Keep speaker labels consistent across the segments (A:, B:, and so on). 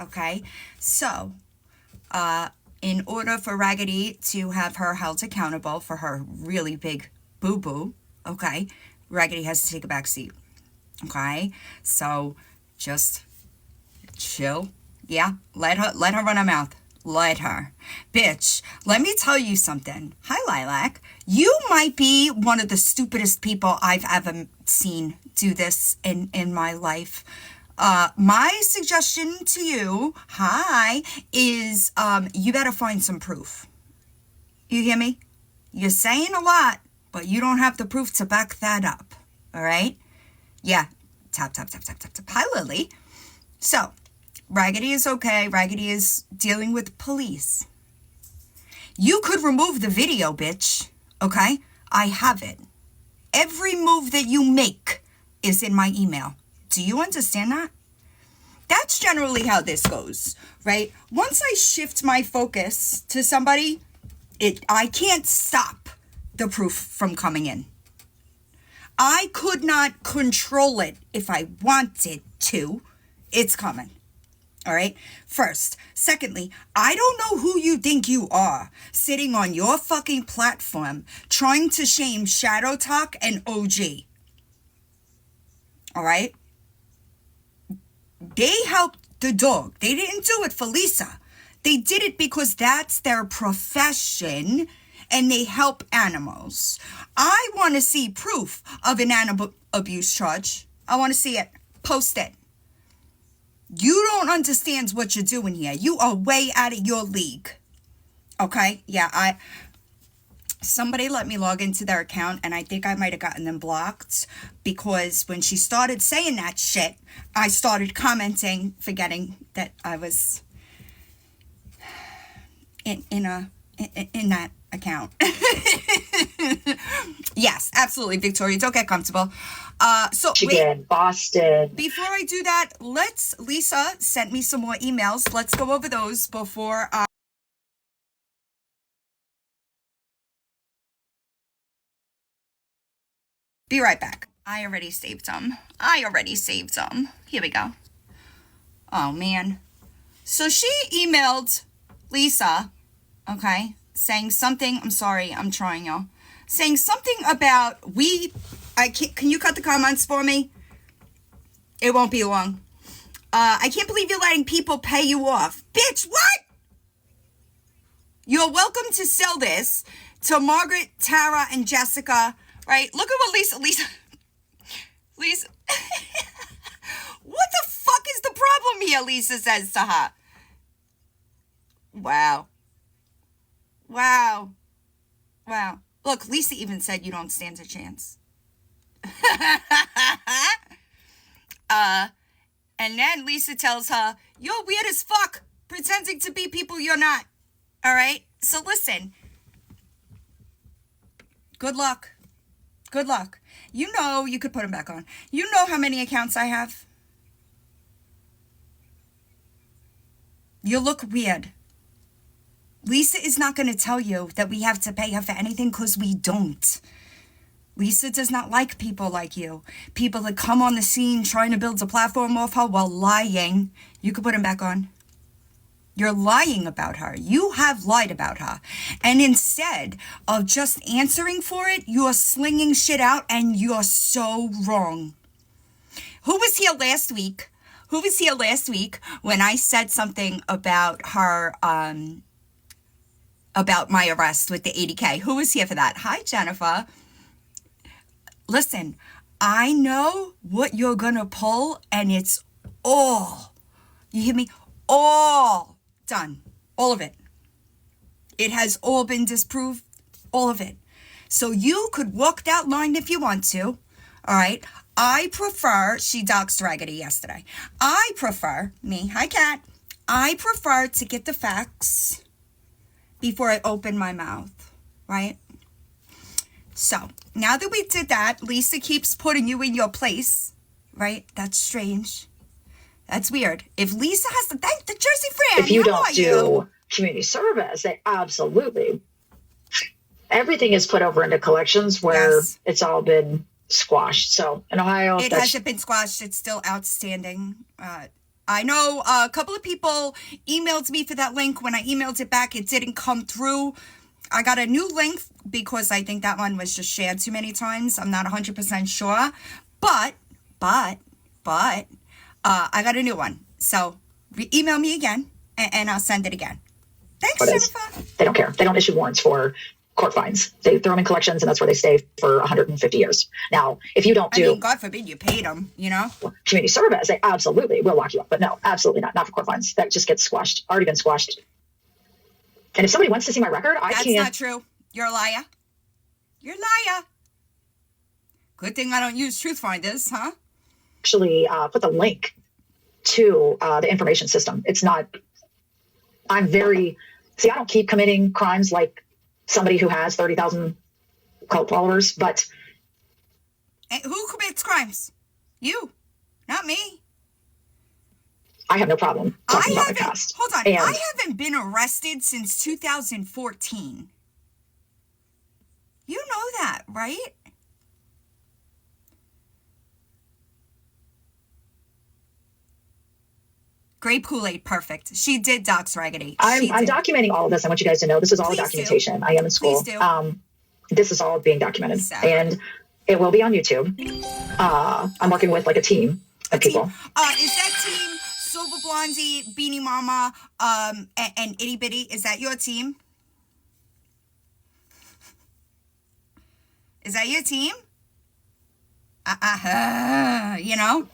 A: Okay? So, in order for Raggedy to have her held accountable for her really big boo-boo, okay, Raggedy has to take a back seat. Okay? So, just chill. Yeah, let her run her mouth. Let her. Bitch, let me tell you something. Hi, Lilac. You might be one of the stupidest people I've ever seen do this in my life. My suggestion to you, is you better find some proof. You hear me? You're saying a lot, but you don't have the proof to back that up. All right? Yeah. Tap, tap, tap, tap, tap, tap. Hi, Lily. So, Raggedy is okay. Raggedy is dealing with police. You could remove the video, bitch. Okay? I have it. Every move that you make is in my email. Do you understand that? That's generally how this goes, right? Once I shift my focus to somebody, I can't stop the proof from coming in. I could not control it if I wanted to. It's coming. All right? First. Secondly, I don't know who you think you are sitting on your fucking platform trying to shame Shadow Talk and OG. All right? They helped the dog. They didn't do it for Lisa. They did it because that's their profession and they help animals. I want to see proof of an animal abuse charge. I want to see it. Post it. You don't understand what you're doing here. You are way out of your league. Okay? Yeah, somebody let me log into their account and I think I might have gotten them blocked because when she started saying that shit, I started commenting, forgetting that I was in that account. Yes, absolutely, Victoria. Don't get comfortable.
B: Michigan, Boston.
A: Before I do that, Lisa sent me some more emails. Let's go over those before be right back. I already saved them. Here we go. Oh, man. So she emailed Lisa, okay, saying something. I'm sorry, I'm trying, y'all. Saying something about can you cut the comments for me? It won't be long. I can't believe you're letting people pay you off. Bitch, what? You're welcome to sell this to Margaret, Tara, and Jessica, right? Look at what Lisa. What the fuck is the problem here, Lisa says to her. Wow. Look, Lisa even said you don't stand a chance. And then Lisa tells her, you're weird as fuck, pretending to be people you're not. All right? So listen. Good luck. You know, you could put them back on. You know how many accounts I have? You look weird. Lisa is not going to tell you that we have to pay her for anything because we don't. Lisa does not like people like you. People that come on the scene trying to build a platform off her while lying. You could put him back on. You're lying about her. You have lied about her. And instead of just answering for it, you're slinging shit out and you're so wrong. Who was here last week when I said something about her, about my arrest with the 80K? Who was here for that? Hi, Jennifer. Listen, I know what you're gonna pull, and it's all, you hear me? All done. All of it. It has all been disproved. All of it. So you could walk that line if you want to. All right. I prefer, she doxed Raggedy yesterday. Hi, Kat. I prefer to get the facts before I open my mouth, right? So, now that we did that, Lisa keeps putting you in your place, right? That's strange. That's weird. If Lisa has to thank the Jersey Fran,
B: if you don't do community service, they absolutely. Everything is put over into collections where it's all been squashed. So in Ohio,
A: it hasn't been squashed. It's still outstanding. I I know a couple of people emailed me for that link. When I emailed it back, it didn't come through. I got a new link because I think that one was just shared too many times. I'm not 100% sure. But, I got a new one. So email me again and I'll send it again. Thanks, Jennifer.
B: They don't care. They don't issue warrants for court fines. They throw them in collections, and that's where they stay for 150 years. Now, if you don't do...
A: I mean, God forbid you paid them, you know?
B: Community service, they absolutely will lock you up. But no, absolutely not. Not for court fines. That just gets squashed. Already been squashed. And if somebody wants to see my record, I can't...
A: That's not true. You're a liar. You're a liar. Good thing I don't use truth finders, huh?
B: Actually put the link to the information system. It's not... I'm very... See, I don't keep committing crimes like somebody who has 30,000 cult followers, but...
A: And who commits crimes? You, not me.
B: I have no problem talking about my past.
A: Hold on. I haven't been arrested since 2014. You know that, right? Grape Kool-Aid, perfect. She did dox Raggedy.
B: I'm documenting all of this. I want you guys to know this is all documentation. I am in school.
A: Please do.
B: This is all being documented. And it will be on YouTube. I'm working with like a team of people.
A: Is that team Silver Blondie, Beanie Mama, and Itty Bitty? Is that your team? Is that your team? You know?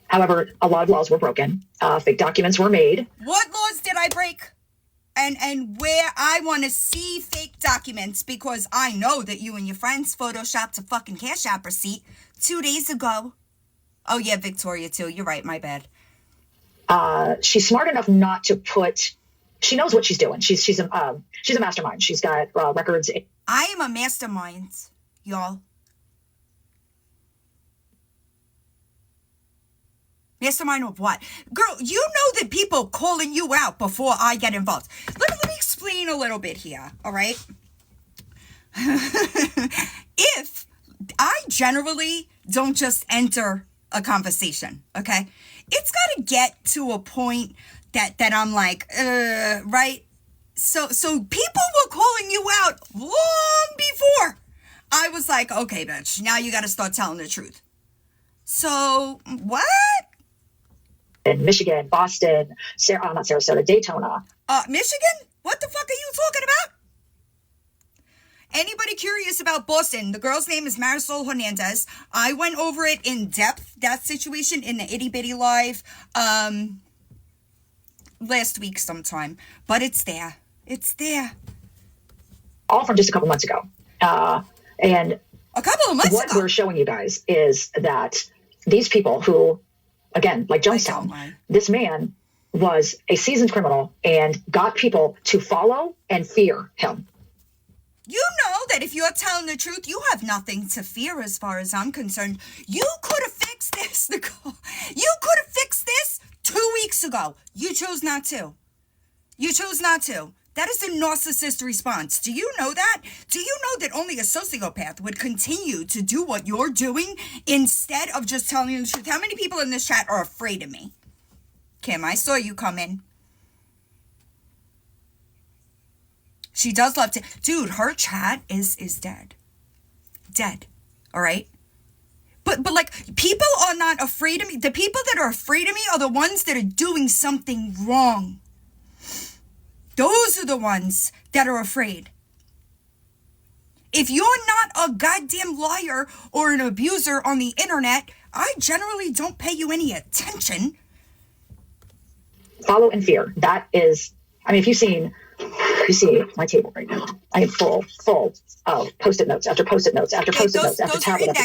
B: However, a lot of laws were broken. Fake documents were made.
A: What laws did I break? And where I want to see fake documents, because I know that you and your friends photoshopped a fucking Cash App receipt 2 days ago. Oh yeah, Victoria too. You're right. My bad.
B: She's smart enough not to put. She knows what she's doing. She's a mastermind. She's got records.
A: I am a mastermind, y'all. Mastermind of what? Girl, you know that people calling you out before I get involved. Let me explain a little bit here, all right? If I generally don't just enter a conversation, okay? It's got to get to a point that I'm like, right? So people were calling you out long before I was like, okay, bitch, now you got to start telling the truth. So, what?
B: In Michigan, Boston, not Sarasota, Daytona.
A: Michigan? What the fuck are you talking about? Anybody curious about Boston? The girl's name is Marisol Hernandez. I went over it in depth, that situation, in the Itty Bitty Live last week sometime. But it's there. It's there.
B: All from just a couple months ago. And
A: a couple of months
B: ago. What we're showing you guys is that these people who... Again, like Jonestown, this man was a seasoned criminal and got people to follow and fear him.
A: You know that if you're telling the truth, you have nothing to fear as far as I'm concerned. You could have fixed this, Nicole. You could have fixed this 2 weeks ago. You chose not to. You chose not to. That is a narcissist response. Do you know that? Do you know that only a sociopath would continue to do what you're doing instead of just telling you the truth? How many people in this chat are afraid of me? Kim, I saw you come in. She does love to... Dude, her chat is dead. Dead. All right? But like, people are not afraid of me. The people that are afraid of me are the ones that are doing something wrong. Those are the ones that are afraid. If you're not a goddamn liar or an abuser on the internet, I generally don't pay you any attention.
B: Follow and fear. That is, I mean, if you've seen, you see my table right now. I am full of Post-it notes after Post-it notes after Post-it notes after tablet.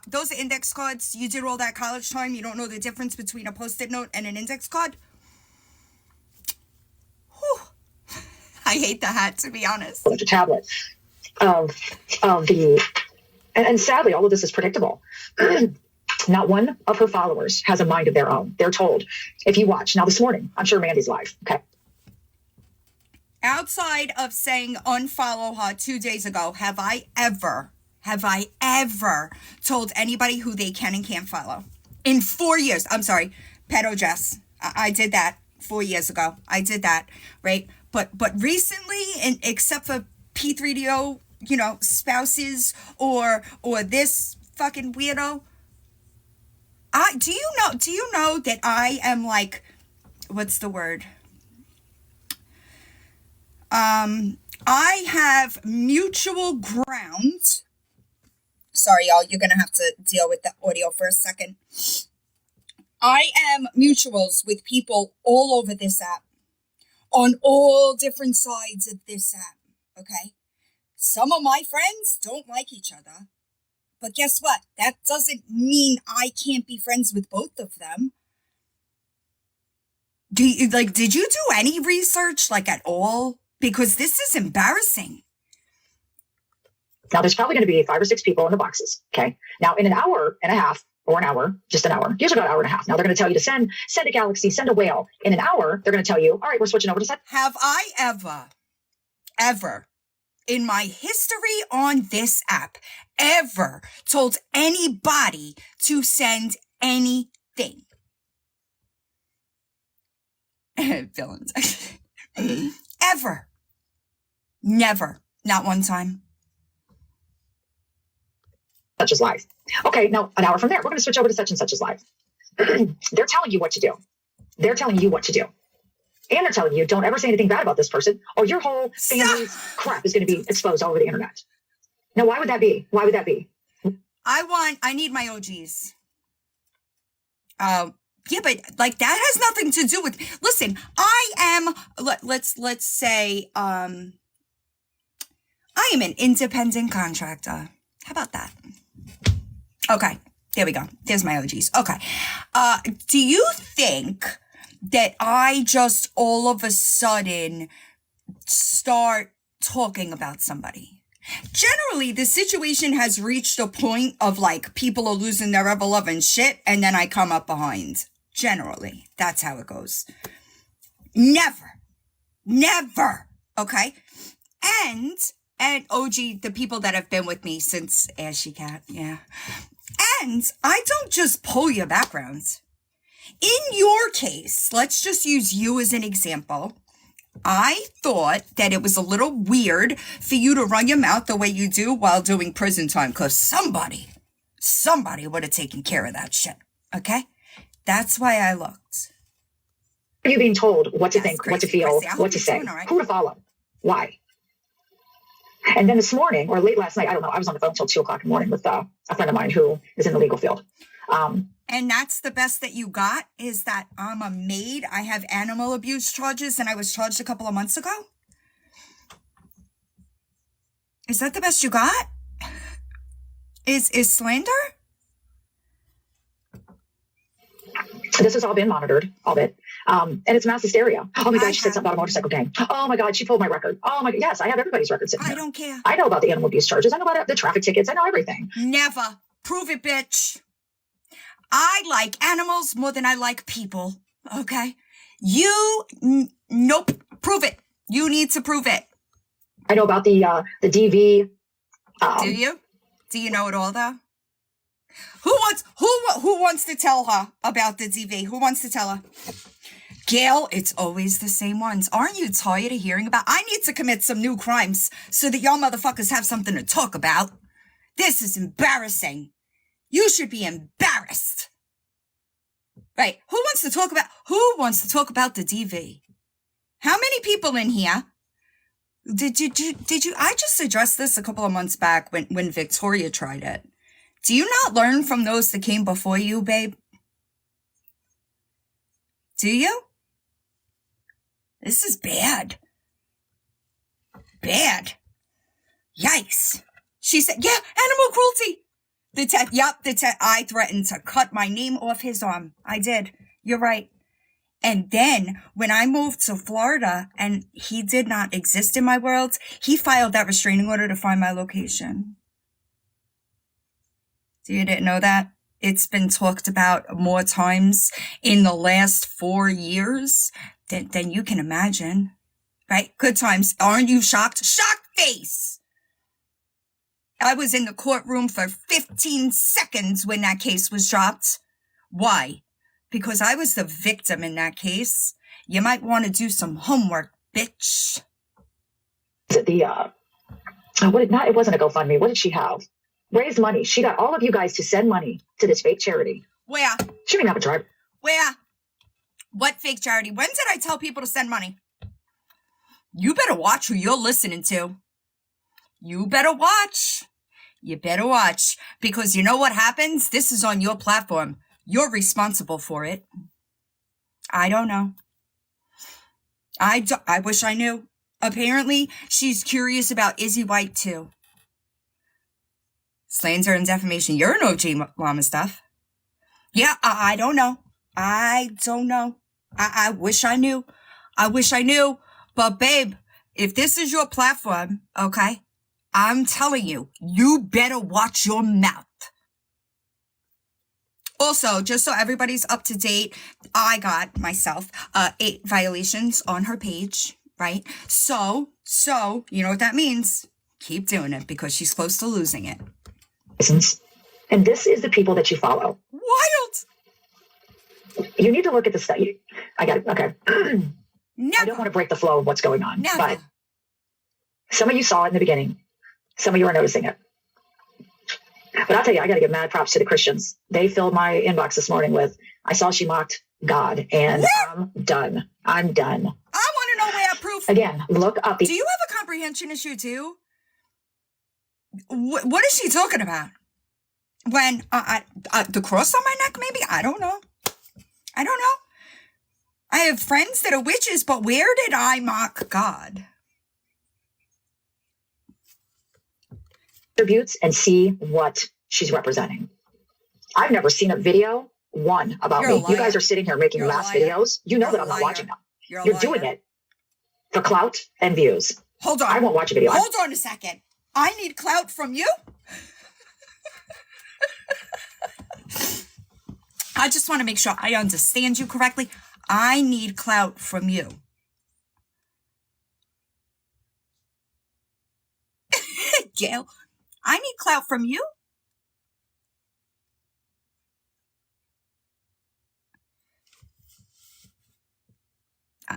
A: Those are index cards. You did all that college time. You don't know the difference between a Post-it note and an index card? Whew. I hate the hat, to be honest.
B: A tablet of the, and sadly, all of this is predictable. Not one of her followers has a mind of their own. They're told, if you watch, now this morning, I'm sure Mandy's live, okay?
A: Outside of saying unfollow her 2 days ago, have I ever told anybody who they can and can't follow? In 4 years, I'm sorry, pedo dress. I did that 4 years ago. I did that, right? But recently, and except for P3DO, spouses or this fucking weirdo, do you know that I am like, what's the word? I have mutual ground. Sorry, y'all, you're gonna have to deal with the audio for a second. I am mutuals with people all over this app, on all different sides of this app, okay? Some of my friends don't like each other, but guess what? That doesn't mean I can't be friends with both of them. Did you do any research, like, at all? Because this is embarrassing.
B: Now, there's probably going to be 5 or 6 people in the boxes, okay? Now, in an hour and a half, or an hour, just an hour, usually about an hour and a half. Now, they're going to tell you to send a galaxy, send a whale. In an hour, they're going to tell you, all right, we're switching over to set.
A: Have I ever, in my history on this app, ever told anybody to send anything? Villains. Ever. Never. Not one time.
B: Such as live. Okay, now an hour from there, we're going to switch over to such and such as live. They're telling you what to do. They're telling you what to do. And they're telling you, don't ever say anything bad about this person, or your whole family's crap is going to be exposed all over the internet. Now, why would that be? Why would that be?
A: I need my OGs. Yeah, but like that has nothing to do with, listen, I am, let's say, I am an independent contractor. How about that? Okay, there we go. There's my OGs. Okay. Do you think that I just all of a sudden start talking about somebody? Generally, the situation has reached a point of like people are losing their ever-loving shit, and then I come up behind. Generally, that's how it goes. Never. Okay? And OG, the people that have been with me since Ashy Cat, yeah. And I don't just pull your backgrounds. In your case, let's just use you as an example. I thought that it was a little weird for you to run your mouth the way you do while doing prison time, because somebody would have taken care of that shit, okay? That's why I looked.
B: Are you being told what to think, what to feel, what to say,
A: right.
B: Who to follow, why? And then this morning, or late last night, I don't know, I was on the phone until 2 o'clock in the morning with a friend of mine who is in the legal field.
A: And that's the best that you got, is that I'm a maid, I have animal abuse charges, and I was charged a couple of months ago? Is that the best you got? Is slander?
B: This has all been monitored, all of it. And it's mass hysteria. Oh my God, she said something about a motorcycle gang. Oh my God, she pulled my record. Oh my God, yes, I have everybody's record sitting
A: I
B: here.
A: don't care.
B: I know about the animal abuse charges. I know about the traffic tickets. I know everything.
A: Never. Prove it, bitch. I like animals more than I like people, okay? Nope. Prove it. You need to prove it.
B: I know about the DV.
A: Do you? Do you know it all, though? Who wants to tell her about the DV? Who wants to tell her? Gail, it's always the same ones. Aren't you tired of hearing about? I need to commit some new crimes so that y'all motherfuckers have something to talk about. This is embarrassing. You should be embarrassed. Right. Who wants to talk about the DV? How many people in here? Did you I just addressed this a couple of months back when Victoria tried it. Do you not learn from those that came before you, babe? Do you? This is bad. Bad. Yikes. She said, yeah, animal cruelty. I threatened to cut my name off his arm. I did. You're right. And then when I moved to Florida and he did not exist in my world, he filed that restraining order to find my location. So you didn't know that? It's been talked about more times in the last 4 years than you can imagine. Right? Good times. Aren't you shocked? Shocked face! I was in the courtroom for 15 seconds when that case was dropped. Why? because I was the victim in that case. You might want to do some homework, bitch.
B: It wasn't a GoFundMe. What did she have? Raise money. She got all of you guys to send money to this fake charity.
A: Where?
B: She didn't have a driver.
A: Where? What fake charity? When did I tell people to send money? You better watch who you're listening to. You better watch. You better watch. Because you know what happens? This is on your platform. You're responsible for it. I don't know. I wish I knew. Apparently, she's curious about Izzy White, too. Slander and defamation. You're an OG Llama stuff. Yeah, I don't know. I don't know. I wish I knew. I wish I knew. But, babe, if this is your platform, okay, I'm telling you, you better watch your mouth. Also, just so everybody's up to date, I got myself 8 violations on her page, right? So, you know what that means? Keep doing it because she's close to losing it.
B: And this is the people that you follow.
A: Wild.
B: You need to look at the study. I got it. Okay.
A: Never.
B: I don't want to break the flow of what's going on,
A: Never.
B: but some of you saw it in the beginning. Some of you are noticing it. But I'll tell you, I got to give mad props to the Christians. They filled my inbox this morning with, I saw she mocked God, and what? I'm done. I'm done.
A: I want to know where proof.
B: Again, look up.
A: Do you have a comprehension issue too? What is she talking about? When the cross on my neck, maybe? I don't know. I don't know. I have friends that are witches, but where did I mock God?
B: Attributes and see what she's representing. I've never seen a video, one, about me. You guys are sitting here making mass videos. You know that I'm not watching them. You're doing it for clout and views.
A: Hold on.
B: I won't watch a video.
A: Hold on a second. I need clout from you? I just want to make sure I understand you correctly. I need clout from you. Gail, I need clout from you?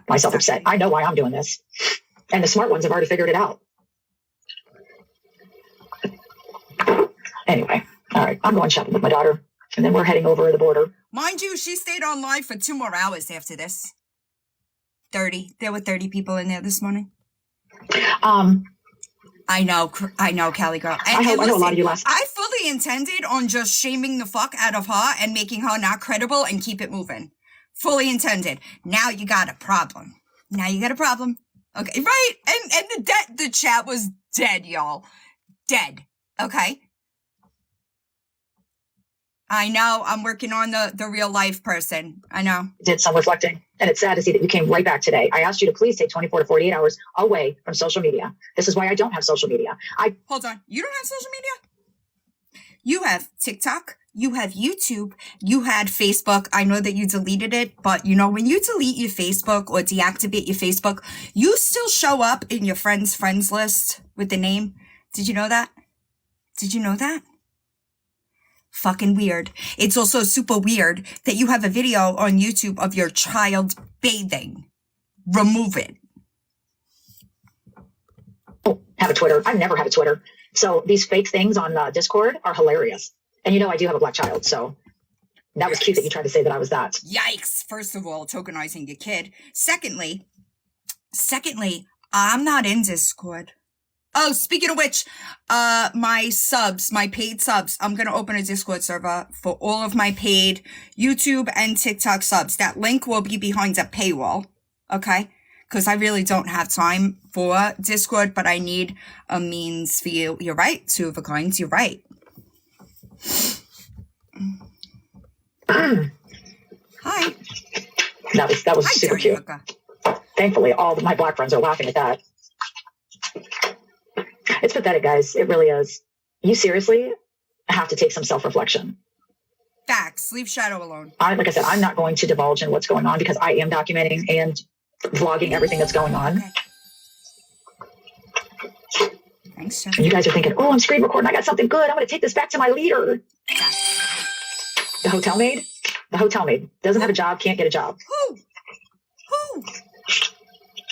B: Myself upset. I know why I'm doing this. And the smart ones have already figured it out. Anyway, all right, I'm going shopping with my daughter, and then we're heading over the border.
A: Mind you, she stayed on live for 2 more hours after this. 30. There were 30 people in there this morning. I know, Callie girl.
B: I know a lot of you last.
A: I fully intended on just shaming the fuck out of her and making her not credible and keep it moving. Fully intended. Now you got a problem. Okay, right? And the chat was dead, y'all. Dead. Okay? I know. I'm working on the real life person. I know.
B: Did some reflecting. And it's sad to see that you came right back today. I asked you to please take 24 to 48 hours away from social media. This is why I don't have social media.
A: Hold on. You don't have social media? You have TikTok. You have YouTube. You had Facebook. I know that you deleted it, but you know, when you delete your Facebook or deactivate your Facebook, you still show up in your friends list with the name. Did you know that? Fucking weird. It's also super weird that you have a video on YouTube of your child bathing. Remove it.
B: Oh, have a Twitter. I've never had a Twitter. So these fake things on Discord are hilarious. And you know, I do have a black child, so that was cute that you tried to say that I was that.
A: Yikes. First of all, tokenizing your kid. Secondly, I'm not in Discord. Oh, speaking of which, my paid subs, I'm going to open a Discord server for all of my paid YouTube and TikTok subs. That link will be behind a paywall. Okay? Because I really don't have time for Discord, but I need a means for you. You're right. 2 of a kind. You're right. Hi.
B: That was super cute.
A: Luca.
B: Thankfully, all my black friends are laughing at that. It's pathetic, guys. It really is. You seriously have to take some self-reflection.
A: Facts. Leave Shadow alone.
B: Like I said, I'm not going to divulge in what's going on because I am documenting and vlogging everything that's going on.
A: Okay. Thanks, Jeff.
B: And you guys are thinking, oh, I'm screen recording. I got something good. I'm going to take this back to my leader. The hotel maid? The hotel maid. Doesn't have a job, can't get a job.
A: Who?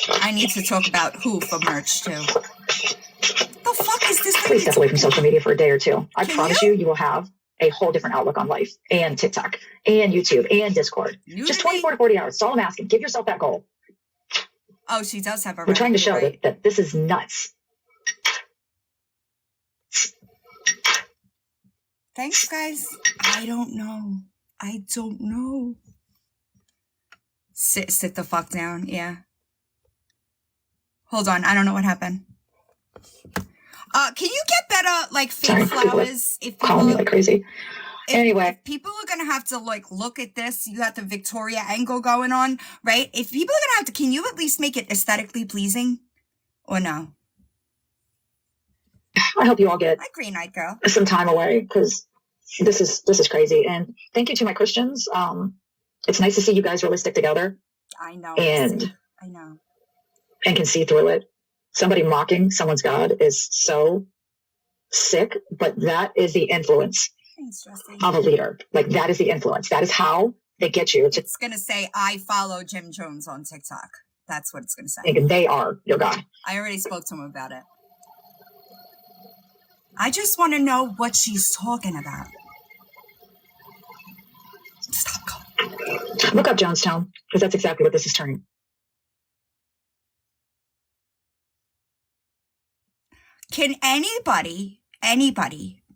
A: I need to talk about who for merch, too. The fuck is this lady?
B: Please step away from social media for a day or two. I
A: Can
B: promise you will have a whole different outlook on life and TikTok and YouTube and Discord. Just 24 to 40 hours. That's all I'm asking. Give yourself that goal.
A: Oh, she does have a
B: We're trying to show that this is nuts.
A: Thanks, guys. I don't know. Sit the fuck down. Yeah. Hold on. I don't know what happened. Can you get better, like, fake flowers? If people
B: calling me like crazy. Anyway.
A: If people are going to have to, like, look at this, you got the Victoria angle going on, right? If people are going to have to, can you at least make it aesthetically pleasing? Or no?
B: I hope you all get
A: green-eyed girl
B: some time away, because this is crazy. And thank you to my Christians. It's nice to see you guys really stick together.
A: I know.
B: And
A: I know.
B: And can see through it. Somebody mocking someone's God is so sick, but that is the influence of a leader. Like, that is the influence. That is how they get you.
A: It's going to say, I follow Jim Jones on TikTok. That's what it's going to say.
B: And they are your God.
A: I already spoke to him about it. I just want to know what she's talking about. Stop calling.
B: Look up Jonestown, because that's exactly what this is turning.
A: Can anybody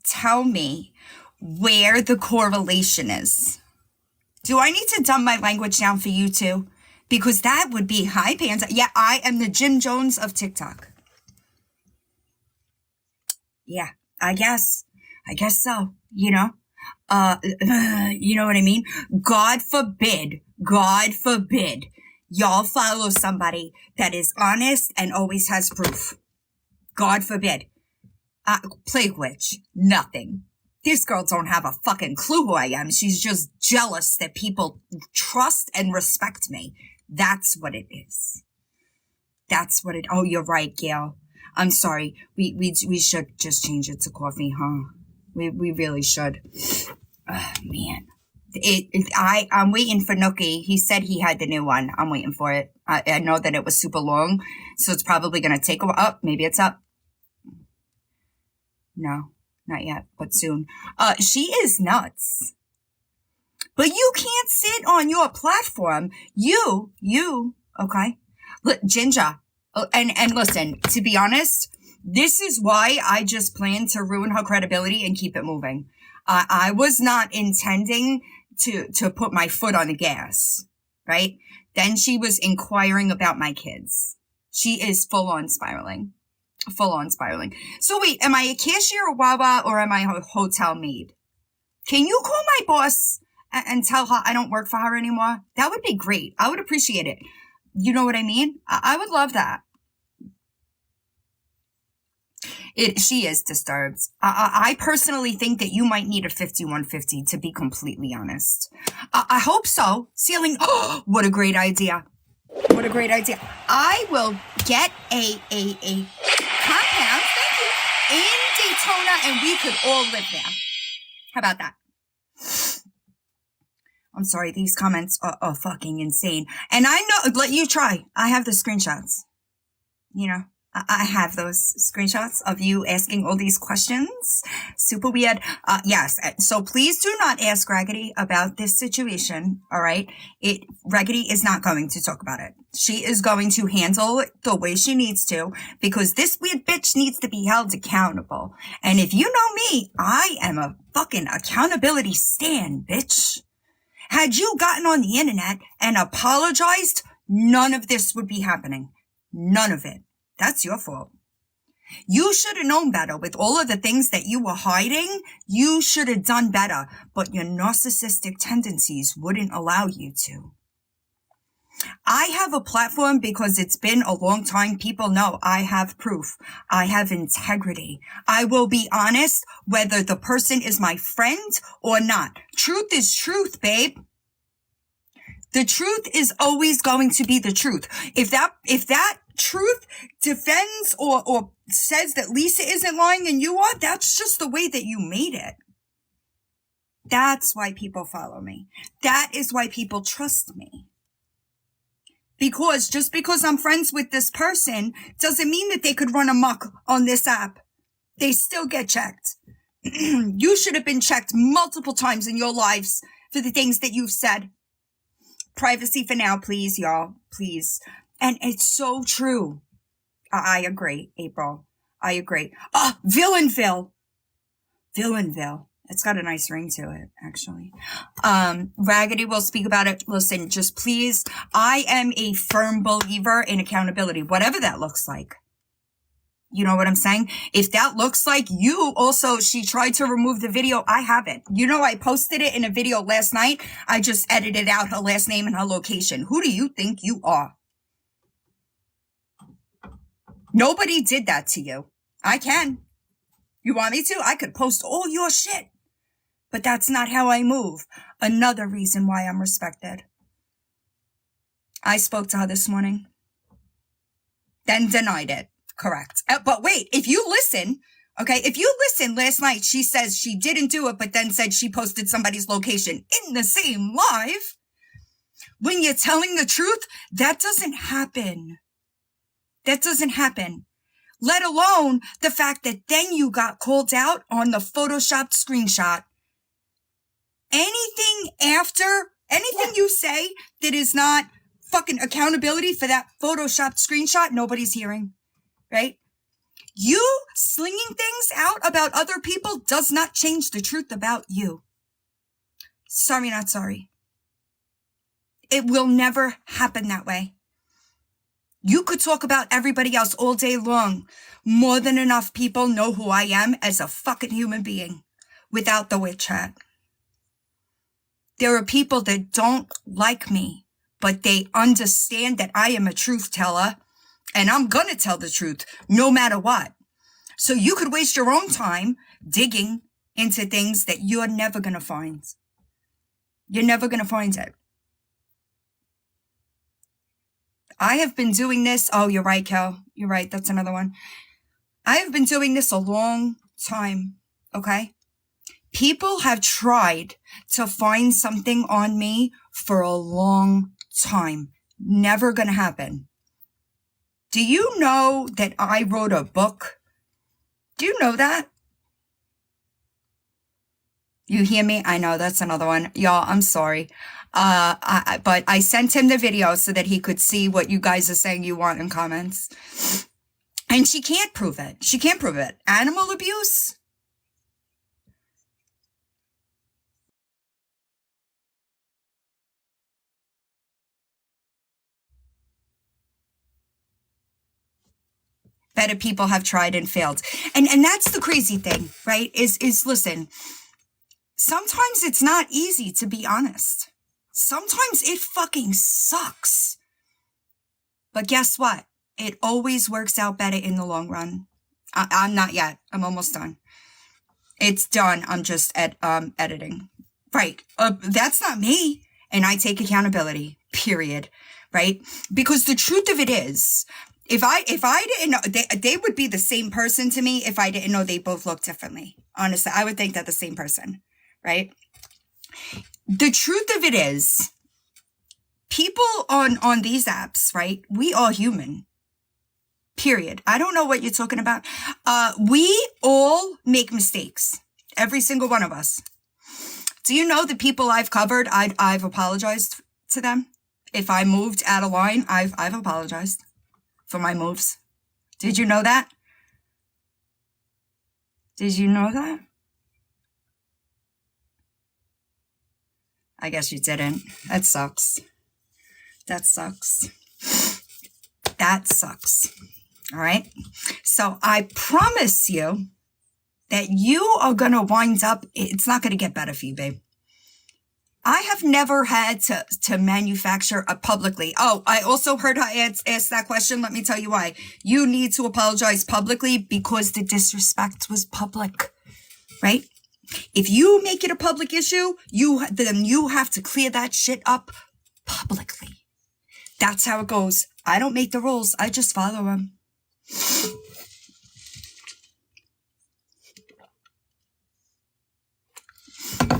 A: tell me where the correlation is? Do I need to dumb my language down for you too? Because that would be high pants. Yeah, I am the Jim Jones of TikTok. Yeah, I guess so, you know? You know what I mean? God forbid, y'all follow somebody that is honest and always has proof. God forbid. Plague witch, nothing. This girl don't have a fucking clue who I am. She's just jealous that people trust and respect me. That's what it is. Oh, you're right, Gail. I'm sorry. We should just change it to coffee, huh? We really should. Oh, man. I'm waiting for Nookie. He said he had the new one. I'm waiting for it. I know that it was super long, so it's probably going to take a while. Oh, maybe it's up. No, not yet, but soon. She is nuts. But you can't sit on your platform. You, okay? Look, Ginger, and listen, to be honest, this is why I just plan to ruin her credibility and keep it moving. I was not intending to put my foot on the gas, right? Then she was inquiring about my kids. She is full on spiraling. So wait, am I a cashier or Wawa, or am I a hotel maid? Can you call my boss and tell her I don't work for her anymore? That would be great. I would appreciate it. You know what I mean? I would love that. She is disturbed. I personally think that you might need a 5150, to be completely honest. I hope so. Ceiling. Oh, what a great idea. I will get a compound, thank you, in Daytona, and we could all live there. How about that? I'm sorry, these comments are fucking insane. And I know, let you try. I have the screenshots. You know, I have those screenshots of you asking all these questions. Super weird. Yes. So please do not ask Raggedy about this situation. All right. Raggedy is not going to talk about it. She is going to handle it the way she needs to, because this weird bitch needs to be held accountable. And if you know me, I am a fucking accountability stan, bitch. Had you gotten on the internet and apologized, none of this would be happening. None of it. That's your fault. You should have known better with all of the things that you were hiding. You should have done better, but your narcissistic tendencies wouldn't allow you to. I have a platform because it's been a long time. People know I have proof. I have integrity. I will be honest whether the person is my friend or not. Truth is truth, babe. The truth is always going to be the truth. If that truth defends or says that Lisa isn't lying and you are, that's just the way that you made it. That's why people follow me. That is why people trust me. Because just because I'm friends with this person doesn't mean that they could run amok on this app. They still get checked. You should have been checked multiple times in your lives for the things that you've said. Privacy for now, please, y'all. Please. And it's so true. I agree, April. I agree. Villainville. Villainville. It's got a nice ring to it, actually. Raggedy will speak about it. Listen, just please. I am a firm believer in accountability, whatever that looks like. You know what I'm saying? If that looks like you also, she tried to remove the video, I have it. You know, I posted it in a video last night. I just edited out her last name and her location. Who do you think you are? Nobody did that to you. I can. You want me to? I could post all your shit. But that's not how I move. Another reason why I'm respected. I spoke to her this morning. Then denied it. Correct. But wait, if you listen, okay, if you listen last night, she says she didn't do it, but then said she posted somebody's location in the same live. When you're telling the truth, that doesn't happen. That doesn't happen. Let alone the fact that then you got called out on the photoshopped screenshot. Anything after, anything you say that is not fucking accountability for that photoshopped screenshot, nobody's hearing. Right? You slinging things out about other people does not change the truth about you. Sorry, not sorry. It will never happen that way. You could talk about everybody else all day long. More than enough people know who I am as a fucking human being without the witch hat. There are people that don't like me, but they understand that I am a truth teller. And I'm going to tell the truth no matter what. So you could waste your own time digging into things that you're never going to find. You're never going to find it. I have been doing this. Oh, you're right, Kel. You're right. That's another one. I have been doing this a long time. Okay. People have tried to find something on me for a long time. Never going to happen. Do you know that I wrote a book? Do you know that? You hear me? I know that's another one. Y'all, I'm sorry. But I sent him the video so that he could see what you guys are saying you want in comments. And she can't prove it. She can't prove it. Animal abuse? Better people have tried and failed. And that's the crazy thing, right? Is listen, sometimes it's not easy to be honest. Sometimes it fucking sucks. But guess what? It always works out better in the long run. I'm not yet. I'm almost done. It's done. I'm just editing. Right. That's not me. And I take accountability, period. Right? Because the truth of it is, if I didn't know, they would be the same person to me if I didn't know they both look differently. Honestly, I would think they're the same person, right? The truth of it is, people on these apps, right? We are human, period. I don't know what you're talking about. We all make mistakes, every single one of us. Do you know the people I've covered? I've apologized to them. If I moved out of line, I've apologized for my moves. Did you know that? Did you know that? I guess you didn't. That sucks. That sucks. That sucks. All right? So I promise you that you are going to wind up, it's not going to get better for you, babe. I have never had to manufacture publicly. Oh, I also heard her ask that question. Let me tell you why. You need to apologize publicly because the disrespect was public, right? If you make it a public issue, then you have to clear that shit up publicly. That's how it goes. I don't make the rules. I just follow them.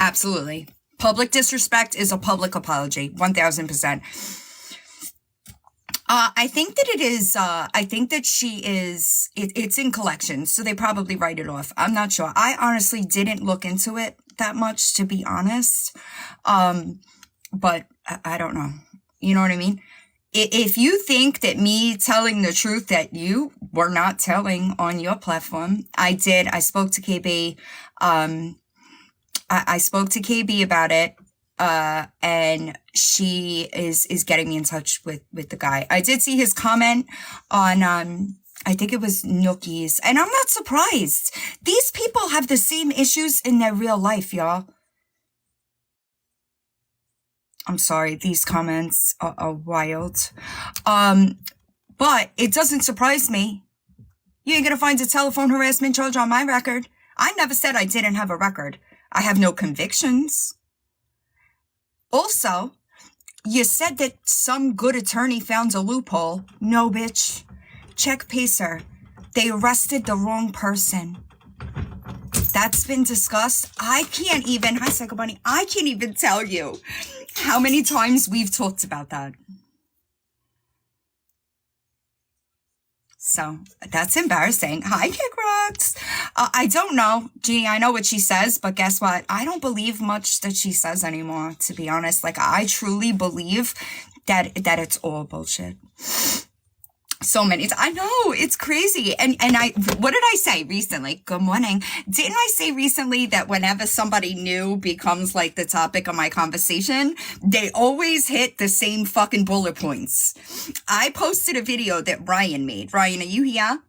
A: Absolutely. Public disrespect is a public apology. 1000%. I think that it is, I think that she is, it's in collections, so they probably write it off. I'm not sure. I honestly didn't look into it that much, to be honest. But I don't know. You know what I mean? If you think that me telling the truth that you were not telling on your platform, I did. I spoke to KB. I spoke to KB about it. And she is getting me in touch with the guy. I did see his comment on, I think it was Nookies, and I'm not surprised. These people have the same issues in their real life, y'all. I'm sorry, these comments are wild. But it doesn't surprise me. You ain't gonna find a telephone harassment charge on my record. I never said I didn't have a record. I have no convictions. Also, you said that some good attorney found a loophole. No, bitch. Check Pacer. They arrested the wrong person. That's been discussed. I can't even, hi, Psycho Bunny, I can't even tell you how many times we've talked about that. So that's embarrassing. Hi, Kick Rocks. I don't know. Gee, I know what she says, but guess what? I don't believe much that she says anymore, to be honest. Like, I truly believe that it's all bullshit. So many. I know, it's crazy. And what did I say recently? Good morning. Didn't I say recently that whenever somebody new becomes like the topic of my conversation, they always hit the same fucking bullet points? I posted a video that Ryan made. Ryan, are you here?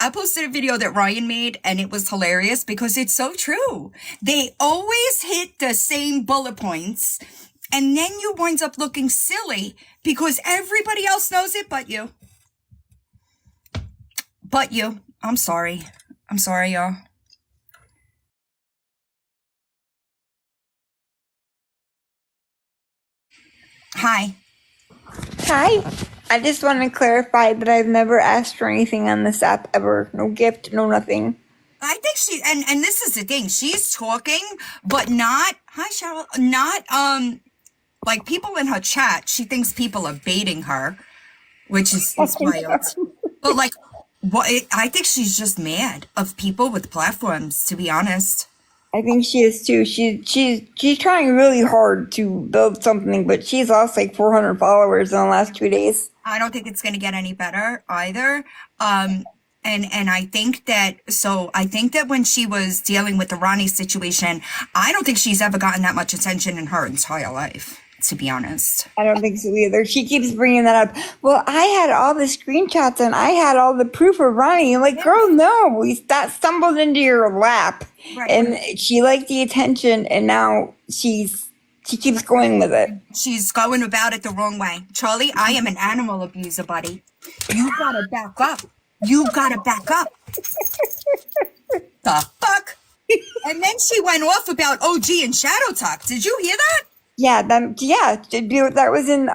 A: I posted a video that Ryan made, and it was hilarious because it's so true. They always hit the same bullet points, and then you wind up looking silly because everybody else knows it but you. But you. I'm sorry. I'm sorry, y'all. Hi.
C: Hi. I just want to clarify that I've never asked for anything on this app ever. No gift, no nothing.
A: I think she, and this is the thing, she's talking, but not, hi Cheryl, not, like people in her chat, she thinks people are baiting her, which is wild. But like, what? I think she's just mad of people with platforms, to be honest.
C: I think she is too. She's trying really hard to build something, but she's lost like 400 followers in the last 2 days.
A: I don't think it's going to get any better either. And I think that, I think that when she was dealing with the Ronnie situation, I don't think she's ever gotten that much attention in her entire life, to be honest.
C: I don't think so either. She keeps bringing that up. Well, I had all the screenshots and I had all the proof of Ronnie. I'm like, girl, no, that stumbled into your lap. Right. And she liked the attention, and now she keeps going with it.
A: She's going about it the wrong way. Charlie, I am an animal abuser, buddy. You gotta back up. You gotta back up. The fuck? And then she went off about OG and Shadow Talk. Did you hear that?
C: Yeah, that was in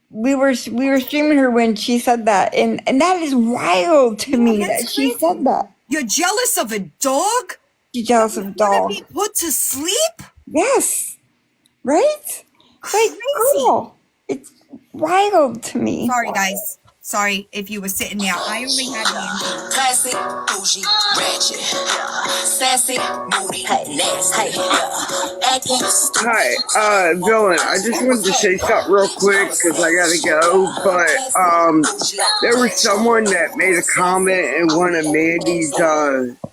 C: we were streaming her when she said that, and that is wild to me that she said that.
A: You're jealous of a dog?
C: You're jealous of a dog.
A: Be put to sleep?
C: Yes. Right? Like, girl, it's wild to me.
A: Sorry, guys. Sorry if you were sitting there. I only had one.
D: Classic, bougie, ratchet, sassy, moody, nasty,
E: Hi, Villain. I just wanted to say something real quick because I gotta go. But there was someone that made a comment in one of Mandy's,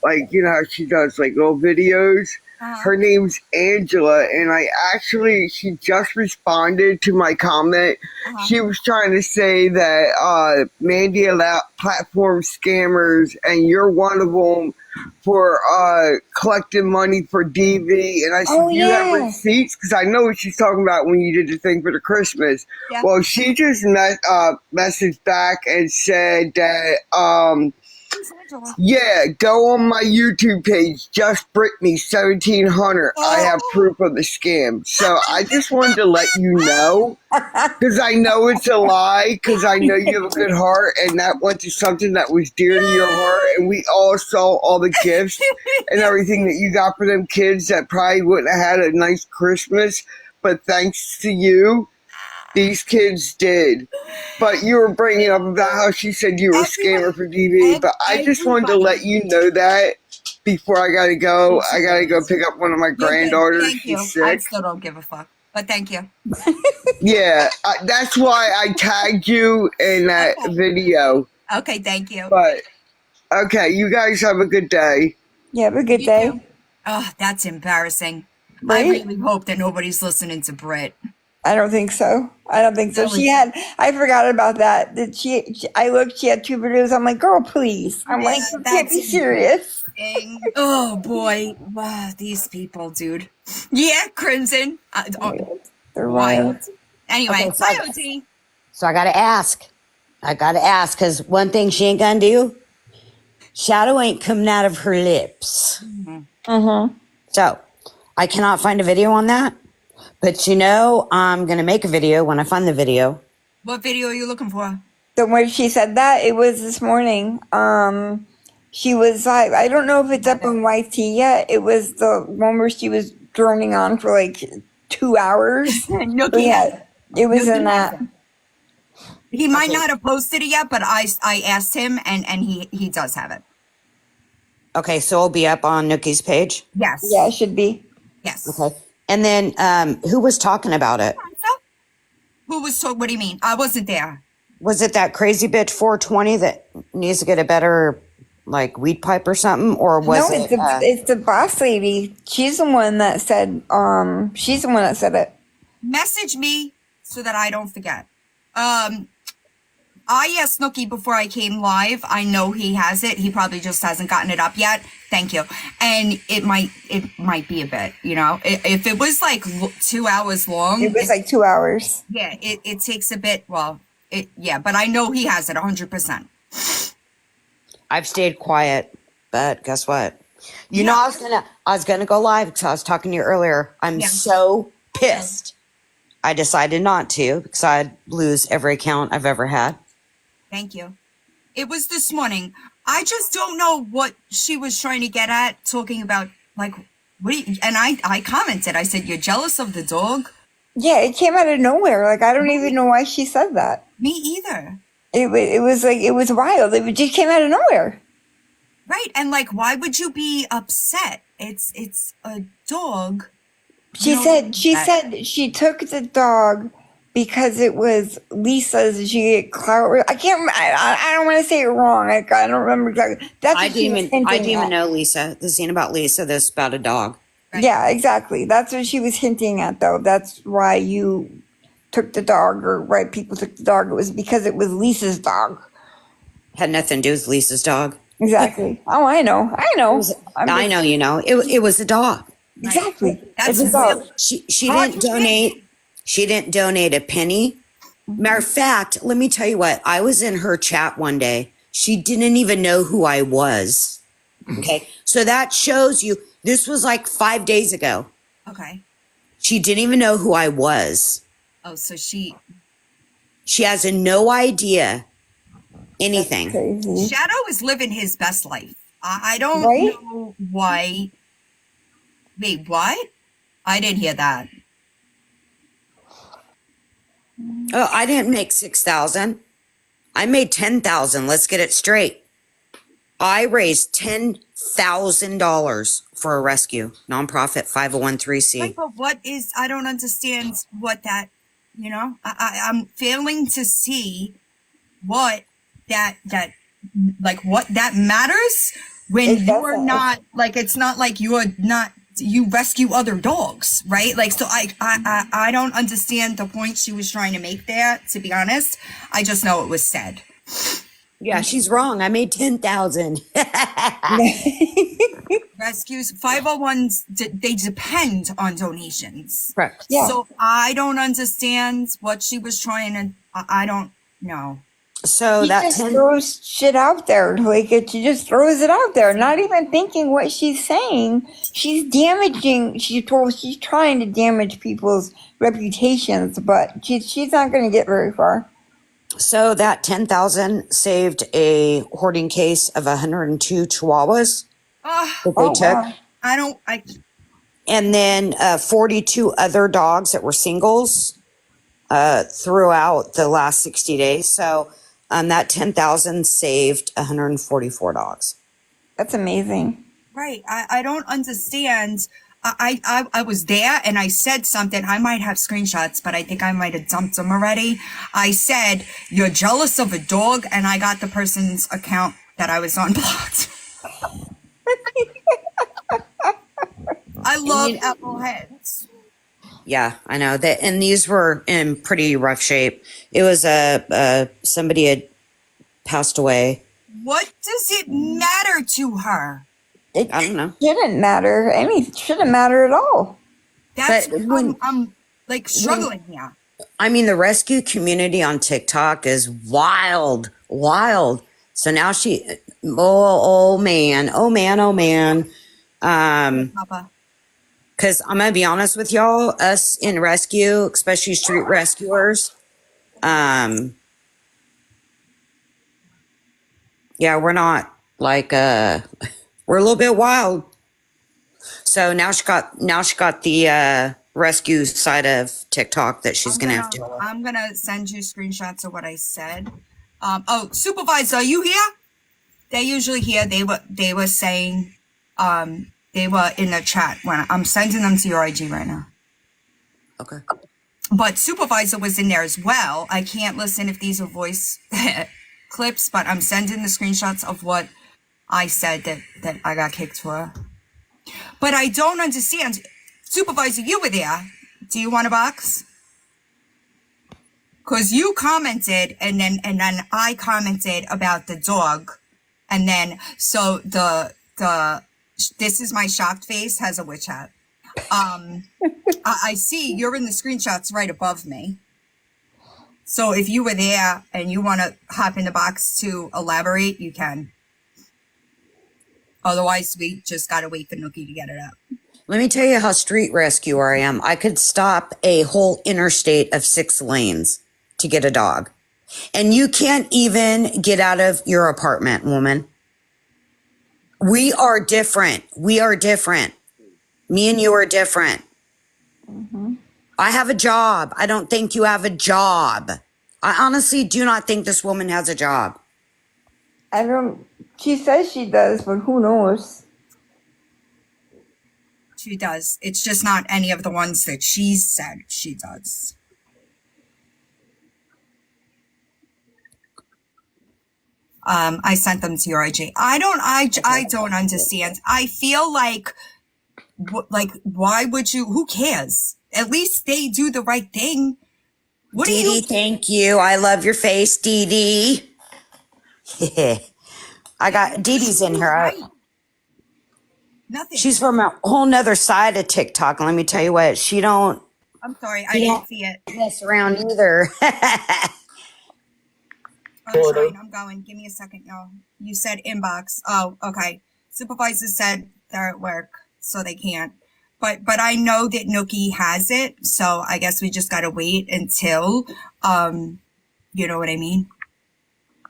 E: like, you know how she does like little videos. Her name's Angela, and she just responded to my comment. She was trying to say that Mandy allowed platform scammers, and you're one of them for collecting money for DV. And I said, you have receipts? Because I know what she's talking about when you did the thing for the Christmas. Yeah. Well, she just messaged back and said that Yeah, go on my YouTube page, Just Brittany 1700. I have proof of the scam. So I just wanted to let you know, because I know it's a lie, because I know you have a good heart, and that went to something that was dear to your heart, and we all saw all the gifts and everything that you got for them kids that probably wouldn't have had a nice Christmas, but thanks to you, these kids did. But you were bringing up about how she said you were a scammer for DV. But I just wanted to let you know that before I gotta go. I gotta go pick up one of my granddaughters.
A: Thank you.
E: She's sick.
A: I still don't give a fuck, but thank you.
E: Yeah, that's why I tagged you in that video.
A: Okay, thank you.
E: But okay, you guys have a good day.
C: Yeah, have a good day.
A: Oh, that's embarrassing.
C: Right?
A: I really hope that nobody's listening to Brit.
C: I don't think so. I don't think so. I forgot about that. I looked, she had 2 videos. I'm like, girl, please. I'm like, you can't be serious.
A: Oh boy. Wow, these people, dude. Yeah, Crimson.
C: They're wild.
A: Anyway,
F: Okay, so
A: bye, OT.
F: So I gotta ask, because one thing she ain't gonna do, shadow ain't coming out of her lips. So I cannot find a video on that. But I'm going to make a video when I find the video.
A: What video are you looking for?
C: The way she said that, it was this morning. She was like, I don't know if it's up on YT yet. It was the one where she was droning on for like 2 hours.
A: No,
C: yeah, it was in that.
A: He might not have posted it yet, but I asked him, and he does have it.
F: Okay, so it'll be up on Nookie's page?
A: Yes.
C: Yeah, it should be.
A: Yes.
F: Okay. And then who was talking about it?
A: Who was talking? What do you mean? I wasn't there.
F: Was it that crazy bitch 420 that needs to get a better weed pipe or something? Or was
C: it's the boss lady. She's the one that said it.
A: Message me so that I don't forget. I asked Snooki before I came live. I know he has it. He probably just hasn't gotten it up yet. Thank you. And it might be a bit, if it was 2 hours long.
C: It was 2 hours.
A: Yeah, it takes a bit. Well, but I know he has it 100%.
F: I've stayed quiet, but guess what? I was gonna go live because I was talking to you earlier. I'm so pissed. I decided not to because I'd lose every account I've ever had.
A: Thank you. It was this morning. I just don't know what she was trying to get at, talking about and I commented. I said, "You're jealous of the dog?"
C: Yeah, it came out of nowhere. I don't even know why she said that.
A: Me either.
C: It was wild. It just came out of nowhere.
A: Right, and why would you be upset? It's a dog.
C: She said she took the dog because it was Lisa's. She get clout. I can't. I don't want to say it wrong. I don't remember exactly.
F: I didn't even know Lisa. The scene about Lisa. This about a dog.
C: Right. Yeah, exactly. That's what she was hinting at, though. That's why you took the dog, or why people took the dog. It was because it was Lisa's dog.
F: Had nothing to do with Lisa's dog.
C: Exactly. Oh, I know. I know.
F: I know. It was a dog.
C: Exactly.
A: That's
C: it's a dog.
F: She didn't donate. She didn't donate a penny. Matter of fact, let me tell you what. I was in her chat one day. She didn't even know who I was. Okay. So that shows you, this was 5 days ago.
A: Okay.
F: She didn't even know who I was.
A: Oh, so she
F: has no idea anything.
A: Shadow is living his best life. I don't know why. Wait, what? I didn't hear that.
F: Oh, I didn't make 6,000. I made 10,000. Let's get it straight. I raised $10,000 for a rescue nonprofit 501(c)(3).
A: Right, but I don't understand what that, I'm failing to see what that what that matters when you're not, it's not like you rescue other dogs, right? So I don't understand the point she was trying to make there, to be honest. I just know it was said.
F: Yeah, she's wrong. I made 10,000.
A: Rescues, 501s, they depend on donations.
F: Correct.
C: Yeah.
A: So I don't understand what she was trying to, I don't know.
F: So
C: She
F: that
C: just throws shit out there. Like, she just throws it out there, not even thinking what she's saying. She's damaging. She's trying to damage people's reputations, but she's not going to get very far.
F: So that 10,000 saved a hoarding case of 102 chihuahuas that they took.
C: Wow.
F: And then 42 other dogs that were singles throughout the last 60 days. So that 10,000 saved 144 dogs.
C: That's amazing.
A: Right. I don't understand. I was there and I said something. I might have screenshots, but I think I might have dumped them already. I said, you're jealous of a dog, and I got the person's account that I was on blocked. I love apple heads.
F: Yeah, I know that, and these were in pretty rough shape. It was somebody had passed away.
A: What does it matter to her?
C: It
F: I don't know.
C: Shouldn't matter. Shouldn't matter at all.
A: That's
F: But
A: I'm like struggling here.
F: I mean, the rescue community on TikTok is wild. So now oh man.
A: Papa.
F: Because I'm going to be honest with y'all, us in rescue, especially street rescuers, yeah, we're not like, we're a little bit wild. So now she got the rescue side of TikTok that she's going to have to deal with.
A: I'm going to send you screenshots of what I said. Supervisor, are you here? They're usually here. They were saying, they were in the chat when I'm sending them to your IG right now.
F: Okay.
A: But supervisor was in there as well. I can't listen if these are voice clips, but I'm sending the screenshots of what I said that I got kicked for. But I don't understand. Supervisor, you were there. Do you want a box? Because you commented and then I commented about the dog. And then so this is my shocked face, has a witch hat. I see you're in the screenshots right above me. So if you were there and you want to hop in the box to elaborate, you can. Otherwise, we just got to wait for Nookie to get it up.
F: Let me tell you how street rescuer I am. I could stop a whole interstate of 6 lanes to get a dog. And you can't even get out of your apartment, woman. We are different. Me and you are different.
C: Mm-hmm.
F: I have a job. I don't think you have a job. I honestly do not think this woman has a job.
C: She says she does, but who knows?
A: She does. It's just not any of the ones that she said she does. I sent them to your IG. I don't understand. I feel like why would you? Who cares? At least they do the right thing. What
F: Dee Dee, thank you. I love your face, Dee Dee. I got Dee Dee's in here.
A: Right. Nothing.
F: She's from a whole nother side of TikTok. And let me tell you what, she don't.
A: I'm sorry, I didn't see it.
F: Mess around either.
A: I'm trying. I'm going. Give me a second, y'all. You said inbox. Oh, okay. Supervisor said they're at work, so they can't. But I know that Nookie has it, so I guess we just gotta wait until, you know what I mean.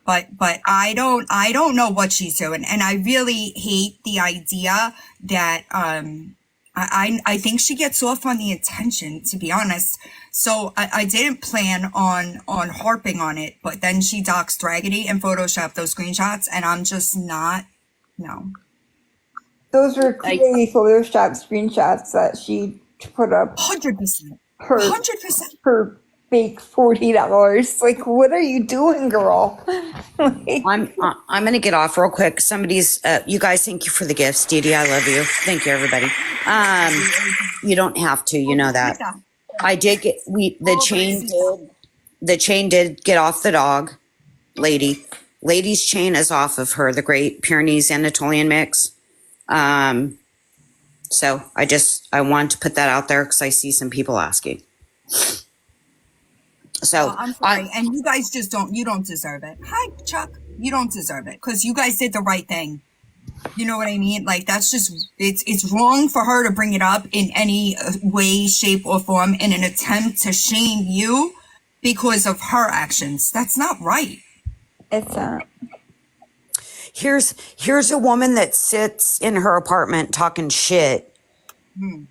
A: But I don't know what she's doing, and I really hate the idea that I think she gets off on the attention, to be honest. So I didn't plan on harping on it, but then she doxed Raggedy and photoshopped those screenshots, and I'm just not, no.
C: Those were clearly photoshopped screenshots that she put up.
A: 100%.
C: Her
A: 100%.
C: Her fake $40. Like, what are you doing, girl?
F: I'm gonna get off real quick. Somebody's you guys, thank you for the gifts. Dee Dee, I love you. Thank you, everybody. You don't have to, you know that. I did get the chain did get off the dog. Lady's chain is off of her, the Great Pyrenees Anatolian mix. So I wanted to put that out there because I see some people asking. So
A: I'm sorry. And you guys just you don't deserve it. Hi, Chuck. You don't deserve it because you guys did the right thing. You know what I mean? Like, that's just, it's wrong for her to bring it up in any way, shape, or form in an attempt to shame you because of her actions. That's not right.
C: It's
F: here's a woman that sits in her apartment talking shit.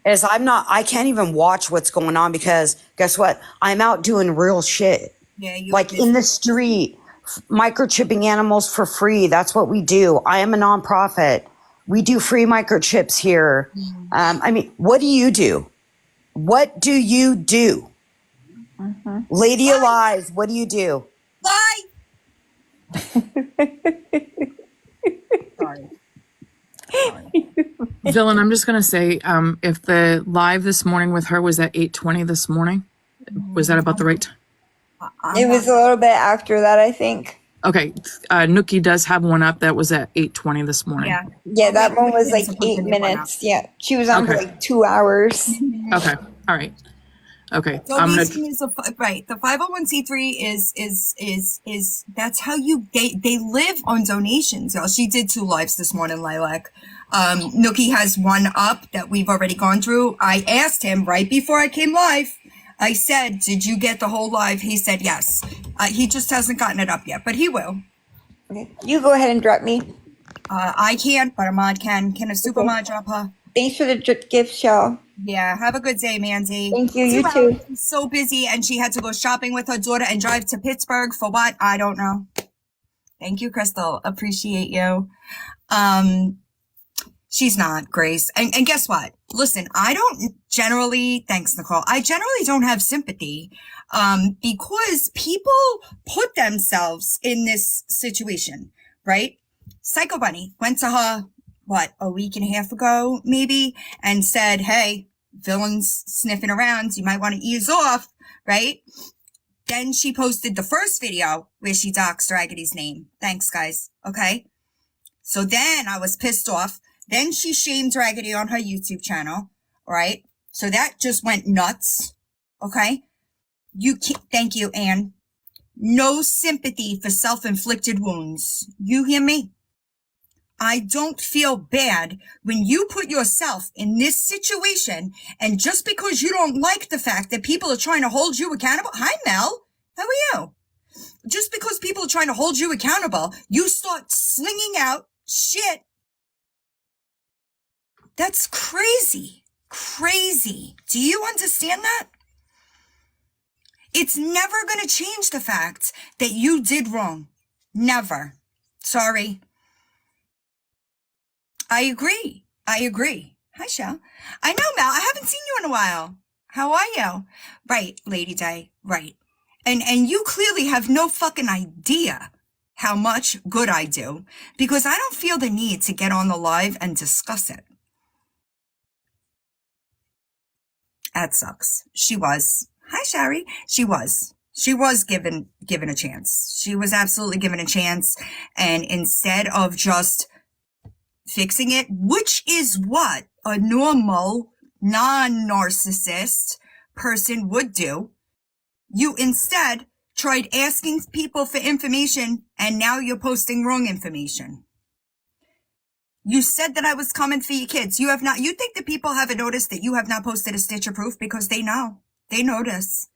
F: As I can't even watch what's going on because guess what? I'm out doing real shit.
A: Yeah,
F: like in the street, microchipping animals for free. That's what we do. I am a nonprofit. We do free microchips here. I mean, what do you do? What do you do? Lady alive, what do you do?
A: Bye. Sorry.
G: Villain, I'm just going to say, if the live this morning with her was at 8:20 this morning, was that about the right time?
C: it was a little bit after that, I think.
G: Okay. Nookie does have one up that was at 8:20 this morning.
A: Yeah.
C: Yeah, that one was like 8 minutes. Yeah, she was on for like 2 hours.
G: Okay. All right. Okay.
A: So
G: I'm gonna.
A: right. The 501c3 is that's how they live on donations. Y'all. She did 2 lives this morning, Lilac. Nookie has one up that we've already gone through. I asked him right before I came live. I said, "Did you get the whole live?" He said yes. He just hasn't gotten it up yet, but he will.
C: Okay. You go ahead and drop me.
A: I can't, but a mod can. Can a super mod drop her?
C: Thanks for the gift, y'all.
A: Yeah, have a good day, Mandy.
C: Thank you. You too.
A: She's so busy, and she had to go shopping with her daughter and drive to Pittsburgh for what? I don't know. Thank you, Crystal. Appreciate you. She's not, Grace. And guess what? Listen, I don't generally, thanks, Nicole. I generally don't have sympathy, because people put themselves in this situation, right? Psycho Bunny went to her, a week and a half ago, maybe, and said, hey, villain's sniffing around. You might want to ease off, right? Then she posted the first video where she doxed Raggedy's name. Thanks, guys. Okay. So then I was pissed off. Then she shamed Raggedy on her YouTube channel. All right. So that just went nuts. Okay. Thank you, Anne. No sympathy for self-inflicted wounds. You hear me? I don't feel bad when you put yourself in this situation, and just because you don't like the fact that people are trying to hold you accountable. Hi, Mel. How are you? Just because people are trying to hold you accountable, you start slinging out shit. That's crazy. Crazy. Do you understand that? It's never going to change the fact that you did wrong. Never. Sorry. I agree. Hi, Shell. I know, Mel. I haven't seen you in a while. How are you? Right, Lady Day. Right. And you clearly have no fucking idea how much good I do, because I don't feel the need to get on the live and discuss it. That sucks. She was. Hi, Shari. She was given a chance. She was absolutely given a chance. And instead of just fixing it, which is what a normal, non-narcissist person would do, you instead tried asking people for information, and now you're posting wrong information. You said that I was coming for your kids. You have not. You think the people haven't noticed that you have not posted a Stitcher proof? Because they know. They notice.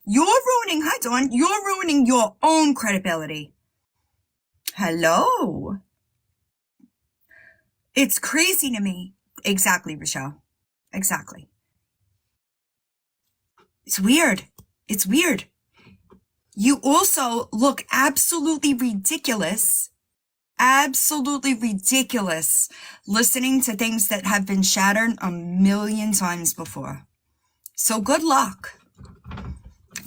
A: You're ruining, hi Dawn, you're ruining your own credibility. Hello. It's crazy to me. Exactly, Rochelle. Exactly. It's weird. It's weird. You also look absolutely ridiculous listening to things that have been shattered a million times before. So good luck.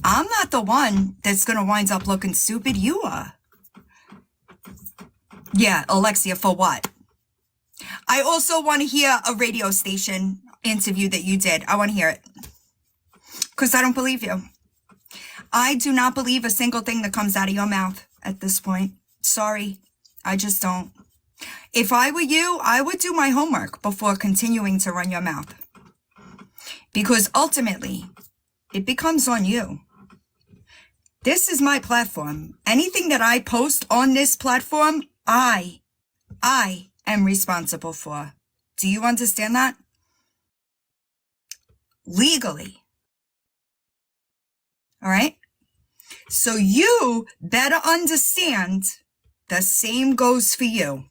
A: I'm not the one that's going to wind up looking stupid. You are. Yeah, Alexia, for what? I also want to hear a radio station interview that you did. I want to hear it. Because I don't believe you. I do not believe a single thing that comes out of your mouth at this point. Sorry. I just don't. If I were you, I would do my homework before continuing to run your mouth. Because ultimately, it becomes on you. This is my platform. Anything that I post on this platform, I am responsible for. Do you understand that? Legally. All right? So you better understand the same goes for you.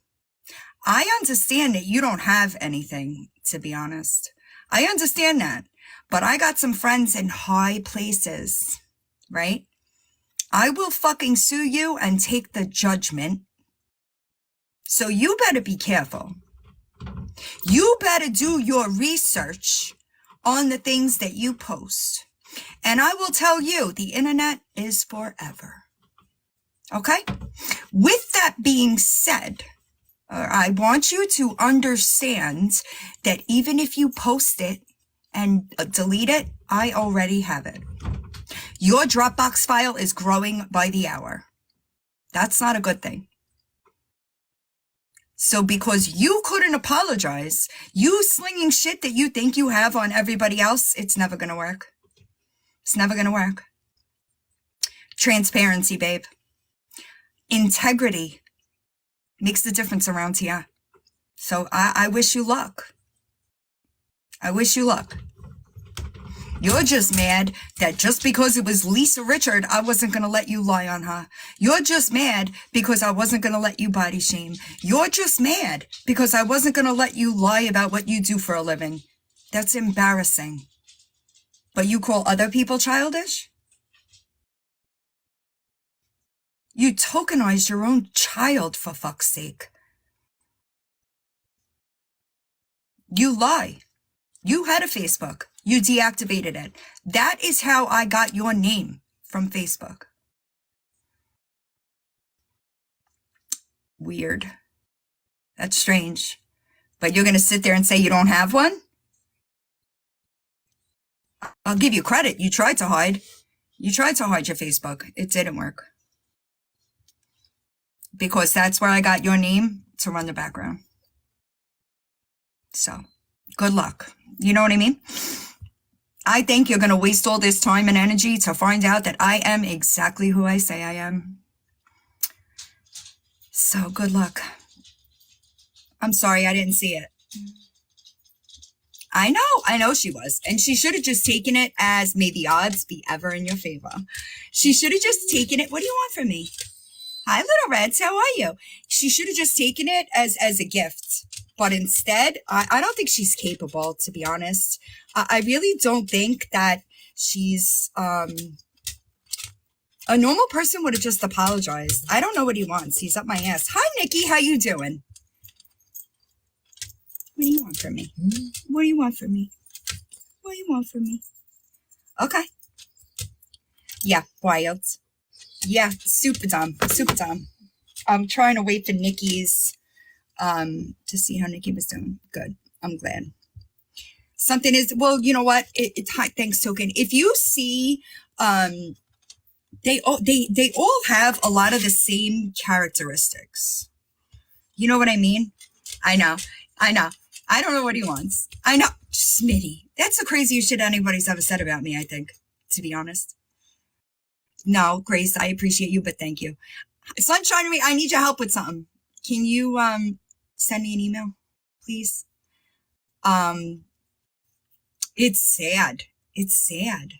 A: I understand that you don't have anything, to be honest. I understand that. But I got some friends in high places, right? I will fucking sue you and take the judgment. So you better be careful. You better do your research on the things that you post. And I will tell you, the internet is forever. Okay? With that being said, I want you to understand that even if you post it and delete it, I already have it. Your Dropbox file is growing by the hour. That's not a good thing. So because you couldn't apologize, you slinging shit that you think you have on everybody else, it's never going to work. It's never going to work. Transparency, babe. Integrity makes the difference around here. So I wish you luck. I wish you luck. You're just mad that just because it was Lisa Richard, I wasn't going to let you lie on her. You're just mad because I wasn't going to let you body shame. You're just mad because I wasn't going to let you lie about what you do for a living. That's embarrassing. But you call other people childish? You tokenize your own child, for fuck's sake. You lie. You had a Facebook. You deactivated it. That is how I got your name from Facebook. Weird. That's strange. But you're going to sit there and say you don't have one? I'll give you credit. You tried to hide. You tried to hide your Facebook. It didn't work. Because that's where I got your name to run the background. So, good luck. You know what I mean? I think you're going to waste all this time and energy to find out that I am exactly who I say I am. So, good luck. I'm sorry I didn't see it. I know she was. And she should have just taken it as, may the odds be ever in your favor. She should have just taken it. What do you want from me? Hi, little Reds. How are you? She should have just taken it as a gift. But instead, I don't think she's capable, to be honest. I really don't think that she's, a normal person would have just apologized. I don't know what he wants. He's up my ass. Hi, Nikki. How you doing? What do you want from me? What do you want from me? What do you want from me? Okay. Yeah, wild. Yeah, super dumb. Super dumb. I'm trying to wait for Nikki's, to see how Nikki was doing. Good. I'm glad. Something is, well, you know what? Thanks, Token. If you see, they all have a lot of the same characteristics. You know what I mean? I know. I don't know what he wants. I know. Smitty. That's the craziest shit anybody's ever said about me, I think, to be honest. No, Grace, I appreciate you, but thank you. Sunshine, I need your help with something. Can you send me an email, please? It's sad. It's sad.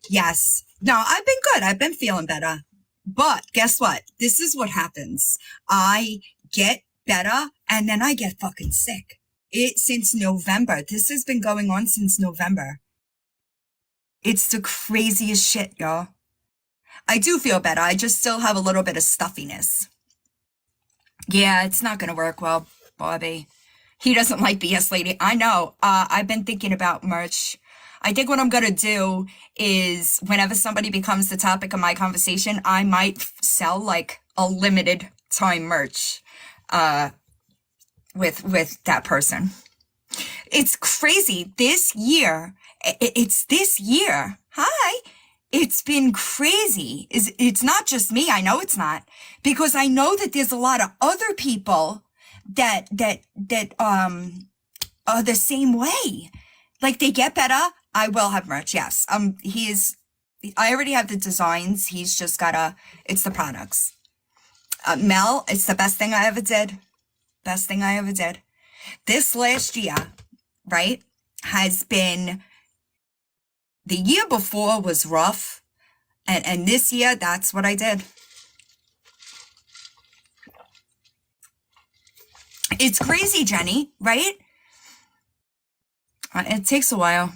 A: Yes. No, I've been good. I've been feeling better. But guess what? This is what happens. I get better and then I get fucking sick. Since November. This has been going on since November. It's the craziest shit, y'all. I do feel better. I just still have a little bit of stuffiness. Yeah, it's not going to work well, Bobby. He doesn't like BS Lady. I know. I've been thinking about merch. I think what I'm going to do is whenever somebody becomes the topic of my conversation, I might sell like a limited time merch with that person. It's crazy. This year, it's this year. Hi. It's been crazy. It's not just me. I know it's not, because I know that there's a lot of other people that are the same way. Like they get better. I will have merch. Yes. I already have the designs. He's just gotta, it's the products. Mel, it's the best thing I ever did. Best thing I ever did. This last year, right, has been, the year before was rough. And this year, that's what I did. It's crazy, Jenny, right? It takes a while.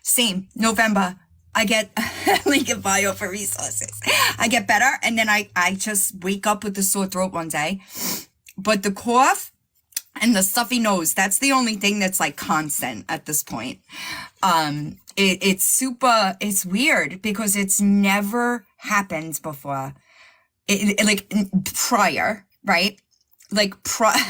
A: Same, November. I get link in bio for resources. I get better, and then I just wake up with the sore throat one day. But the cough and the stuffy nose, that's the only thing that's like constant at this point. It's weird because it's never happened before. Like prior, right? Like prior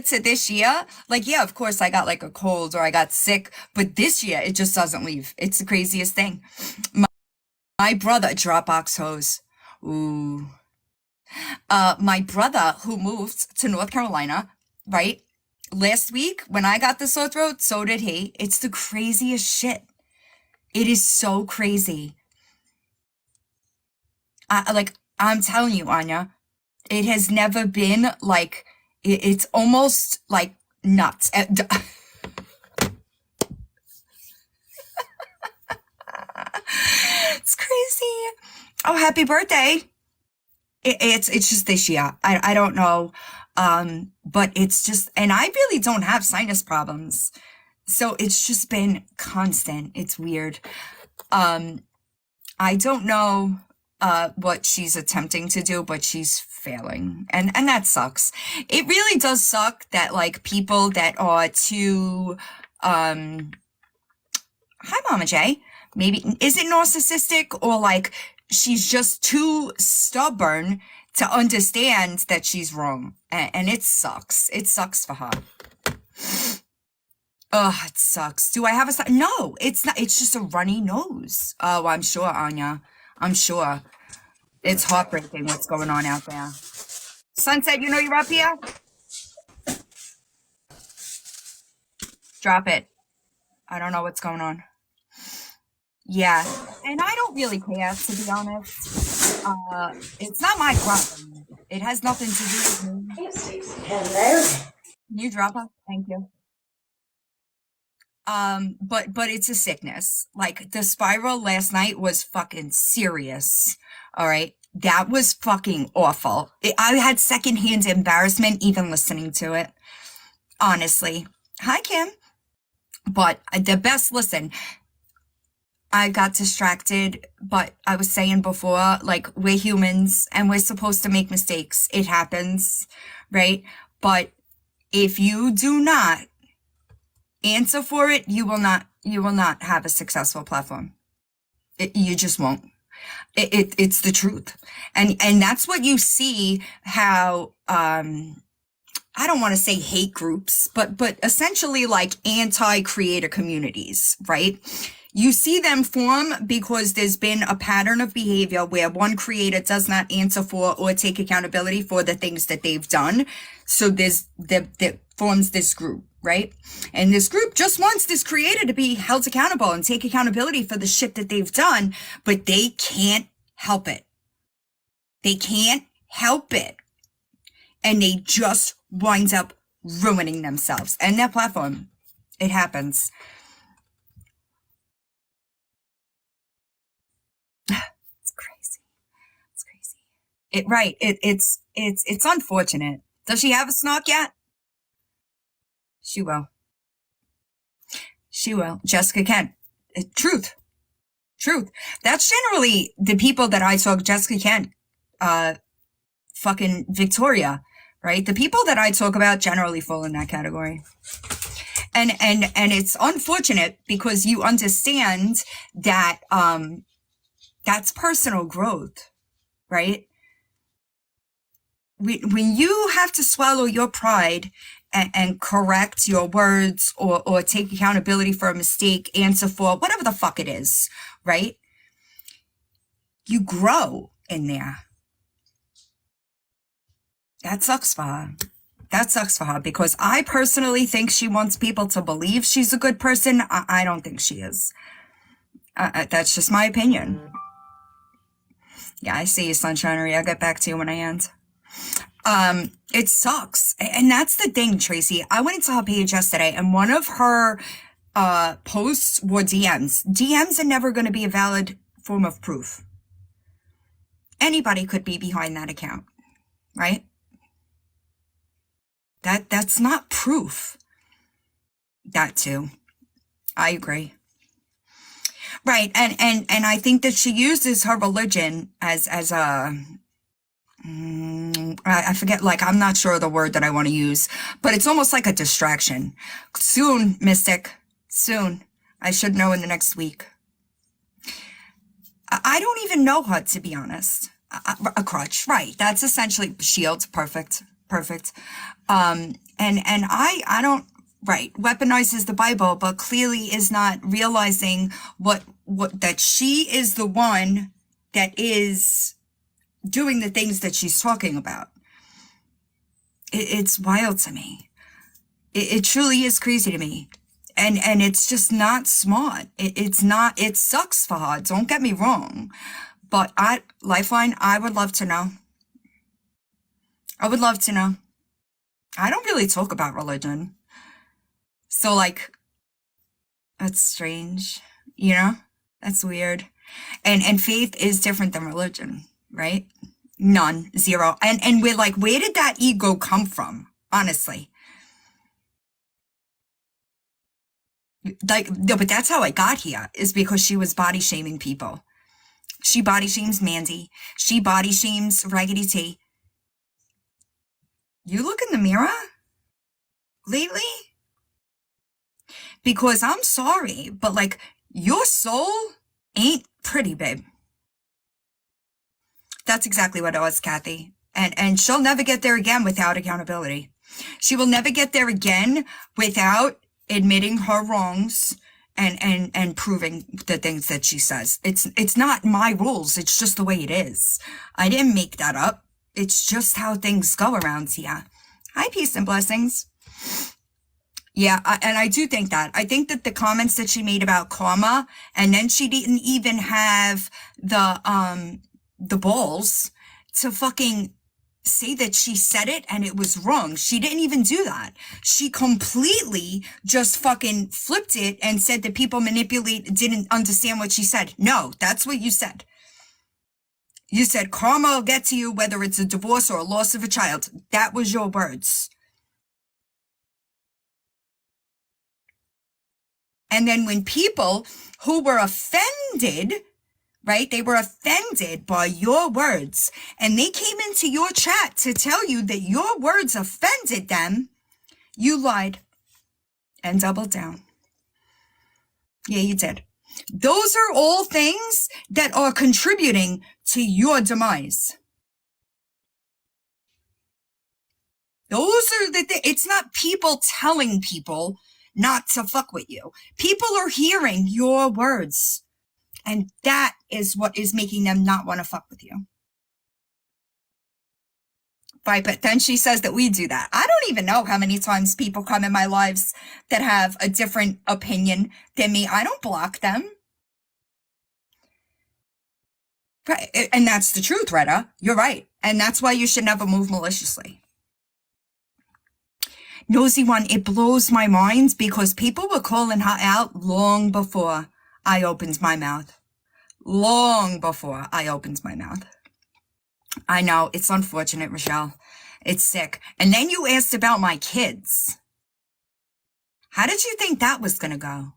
A: to this year, like, yeah, of course I got like a cold or I got sick, but this year it just doesn't leave. It's the craziest thing. My brother, Dropbox hose. Ooh. My brother who moved to North Carolina, right? Last week when I got the sore throat, so did he. It's the craziest shit. It is so crazy. I'm telling you, Anya, it has never been like, it's almost like nuts. It's crazy. Oh, happy birthday. It's just this year. I don't know. But it's just, and I really don't have sinus problems. So it's just been constant. It's weird. I don't know what she's attempting to do, but she's failing. And that sucks. It really does suck that like people that are too hi Mama J, maybe is it narcissistic or like she's just too stubborn to understand that she's wrong. And it sucks. It sucks for her. Oh, it sucks. Do I have a no, it's not. It's just a runny nose. Oh, I'm sure, Anya. I'm sure. It's heartbreaking what's going on out there. Sunset, you know you're up here? Drop it. I don't know what's going on. Yeah. And I don't really care, to be honest. It's not my problem. It has nothing to do with me.
F: Hello.
A: Can you drop it? Thank you. But it's a sickness. Like the spiral last night was fucking serious. All right. That was fucking awful. I had secondhand embarrassment even listening to it. Honestly. Hi, Kim. But the best, listen, I got distracted, but I was saying before, like, we're humans and we're supposed to make mistakes. It happens, right? But if you do not answer for it, you will not have a successful platform. You just won't. It's the truth. And that's what you see how, I don't want to say hate groups, but essentially like anti-creator communities, right? You see them form because there's been a pattern of behavior where one creator does not answer for or take accountability for the things that they've done. So that forms this group, right? And this group just wants this creator to be held accountable and take accountability for the shit that they've done, but they can't help it. They can't help it. And they just wind up ruining themselves and their platform. It happens. It's crazy. It's crazy. It's unfortunate. Does she have a snark yet? She will. She will. Jessica Kent. Truth. That's generally the people that I talk. Jessica Kent. Fucking Victoria. Right? The people that I talk about generally fall in that category. And it's unfortunate because you understand that, that's personal growth, right? When you have to swallow your pride and correct your words or take accountability for a mistake, answer for whatever the fuck it is, right? You grow in there. That sucks for her. That sucks for her because I personally think she wants people to believe she's a good person. I don't think she is. That's just my opinion. Yeah, I see you, Sunshinery. I'll get back to you when I end. It sucks. And that's the thing, Tracy. I went into her page yesterday and one of her posts were DMs. DMs are never going to be a valid form of proof. Anybody could be behind that account, right? That's not proof. That too. I agree. Right. And I think that she uses her religion as a, I forget, like, I'm not sure of the word that I want to use, but it's almost like a distraction. Soon, Mystic, soon. I should know in the next week. I don't even know her, to be honest. A crutch, right. That's essentially shield. Perfect. And I don't, right, weaponizes the Bible, but clearly is not realizing what that she is the one that is doing the things that she's talking about. It's wild to me. It truly is crazy to me. And it's just not smart. It sucks for her. Don't get me wrong. But Lifeline, I would love to know. I would love to know. I don't really talk about religion. So, like, that's strange, you know? That's weird. And faith is different than religion, right? None, zero. And we're like, where did that ego come from? Honestly. Like, no, but that's how I got here, is because she was body shaming people. She body shames Mandy. She body shames Raggedy T. You look in the mirror lately? Because I'm sorry, but like, your soul ain't pretty, babe. That's exactly what it was, Kathy. And she'll never get there again without accountability. She will never get there again without admitting her wrongs and proving the things that she says. It's not my rules. It's just the way it is. I didn't make that up. It's just how things go around here. Hi, peace and blessings. Yeah, and I do think that. I think that the comments that she made about karma, and then she didn't even have the balls to fucking say that she said it and it was wrong. She didn't even do that. She completely just fucking flipped it and said that people didn't understand what she said. No, that's what you said. You said karma will get to you whether it's a divorce or a loss of a child. That was your words. And then when people who were offended, right, they were offended by your words, and they came into your chat to tell you that your words offended them, you lied and doubled down. Yeah, you did. Those are all things that are contributing to your demise. Those are it's not people telling people not to fuck with you. People are hearing your words. And that is what is making them not want to fuck with you. Right, but then she says that we do that. I don't even know how many times people come in my lives that have a different opinion than me. I don't block them. Right, and that's the truth, Retta. You're right. And that's why you should never move maliciously. Nosy One, it blows my mind because people were calling her out long before I opened my mouth. Long before I opened my mouth. I know, it's unfortunate, Rochelle. It's sick. And then you asked about my kids. How did you think that was going to go?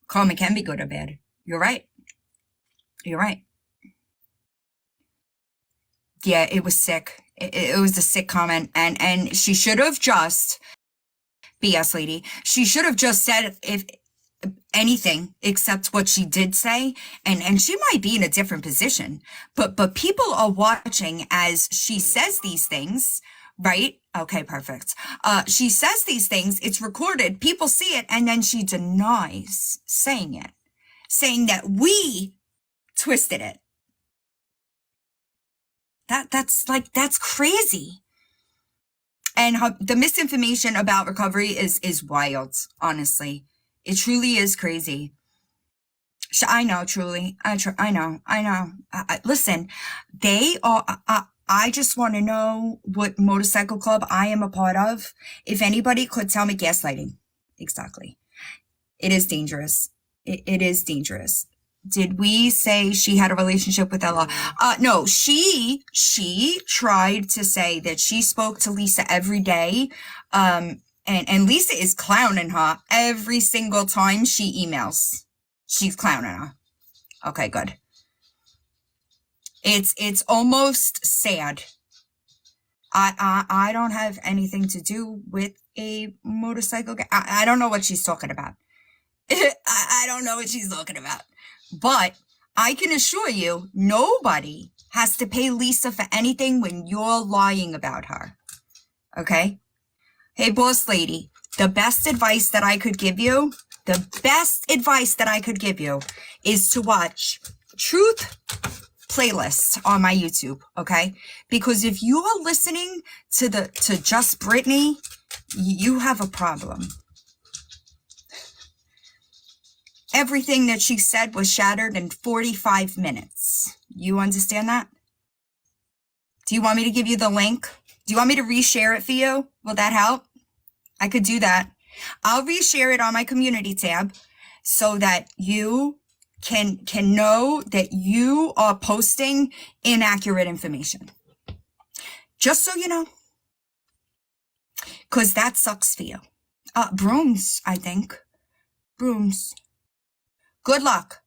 A: Karma can be good or bad. You're right. You're right. Yeah, it was sick. It was a sick comment. And she should have just, BS lady, she should have just said if anything except what she did say, and she might be in a different position, but people are watching as she says these things, right? Okay, perfect. She says these things, it's recorded, people see it, and then she denies saying it, saying that we twisted it. That's crazy. And the misinformation about recovery is wild, honestly. It truly is crazy. I know, truly. I know. Listen, they are, I just want to know what motorcycle club I am a part of. If anybody could tell me gaslighting. Exactly. It is dangerous. It is dangerous. Did we say she had a relationship with Ella? No, she tried to say that she spoke to Lisa every day. And Lisa is clowning her every single time she emails. She's clowning her. Okay, good. It's almost sad. I don't have anything to do with a motorcycle. I don't know what she's talking about. I don't know what she's talking about. But I can assure you, nobody has to pay Lisa for anything when you're lying about her. Okay? Hey, boss lady, the best advice that I could give you is to watch truth playlists on my YouTube, okay? Because if you're listening to Just Britney, you have a problem. Everything that she said was shattered in 45 minutes. You understand that? Do you want me to give you the link? Do you want me to reshare it for you? Will that help? I could do that. I'll reshare it on my community tab so that you can know that you are posting inaccurate information. Just so you know. Because that sucks for you. Brooms, I think. Brooms. Good luck,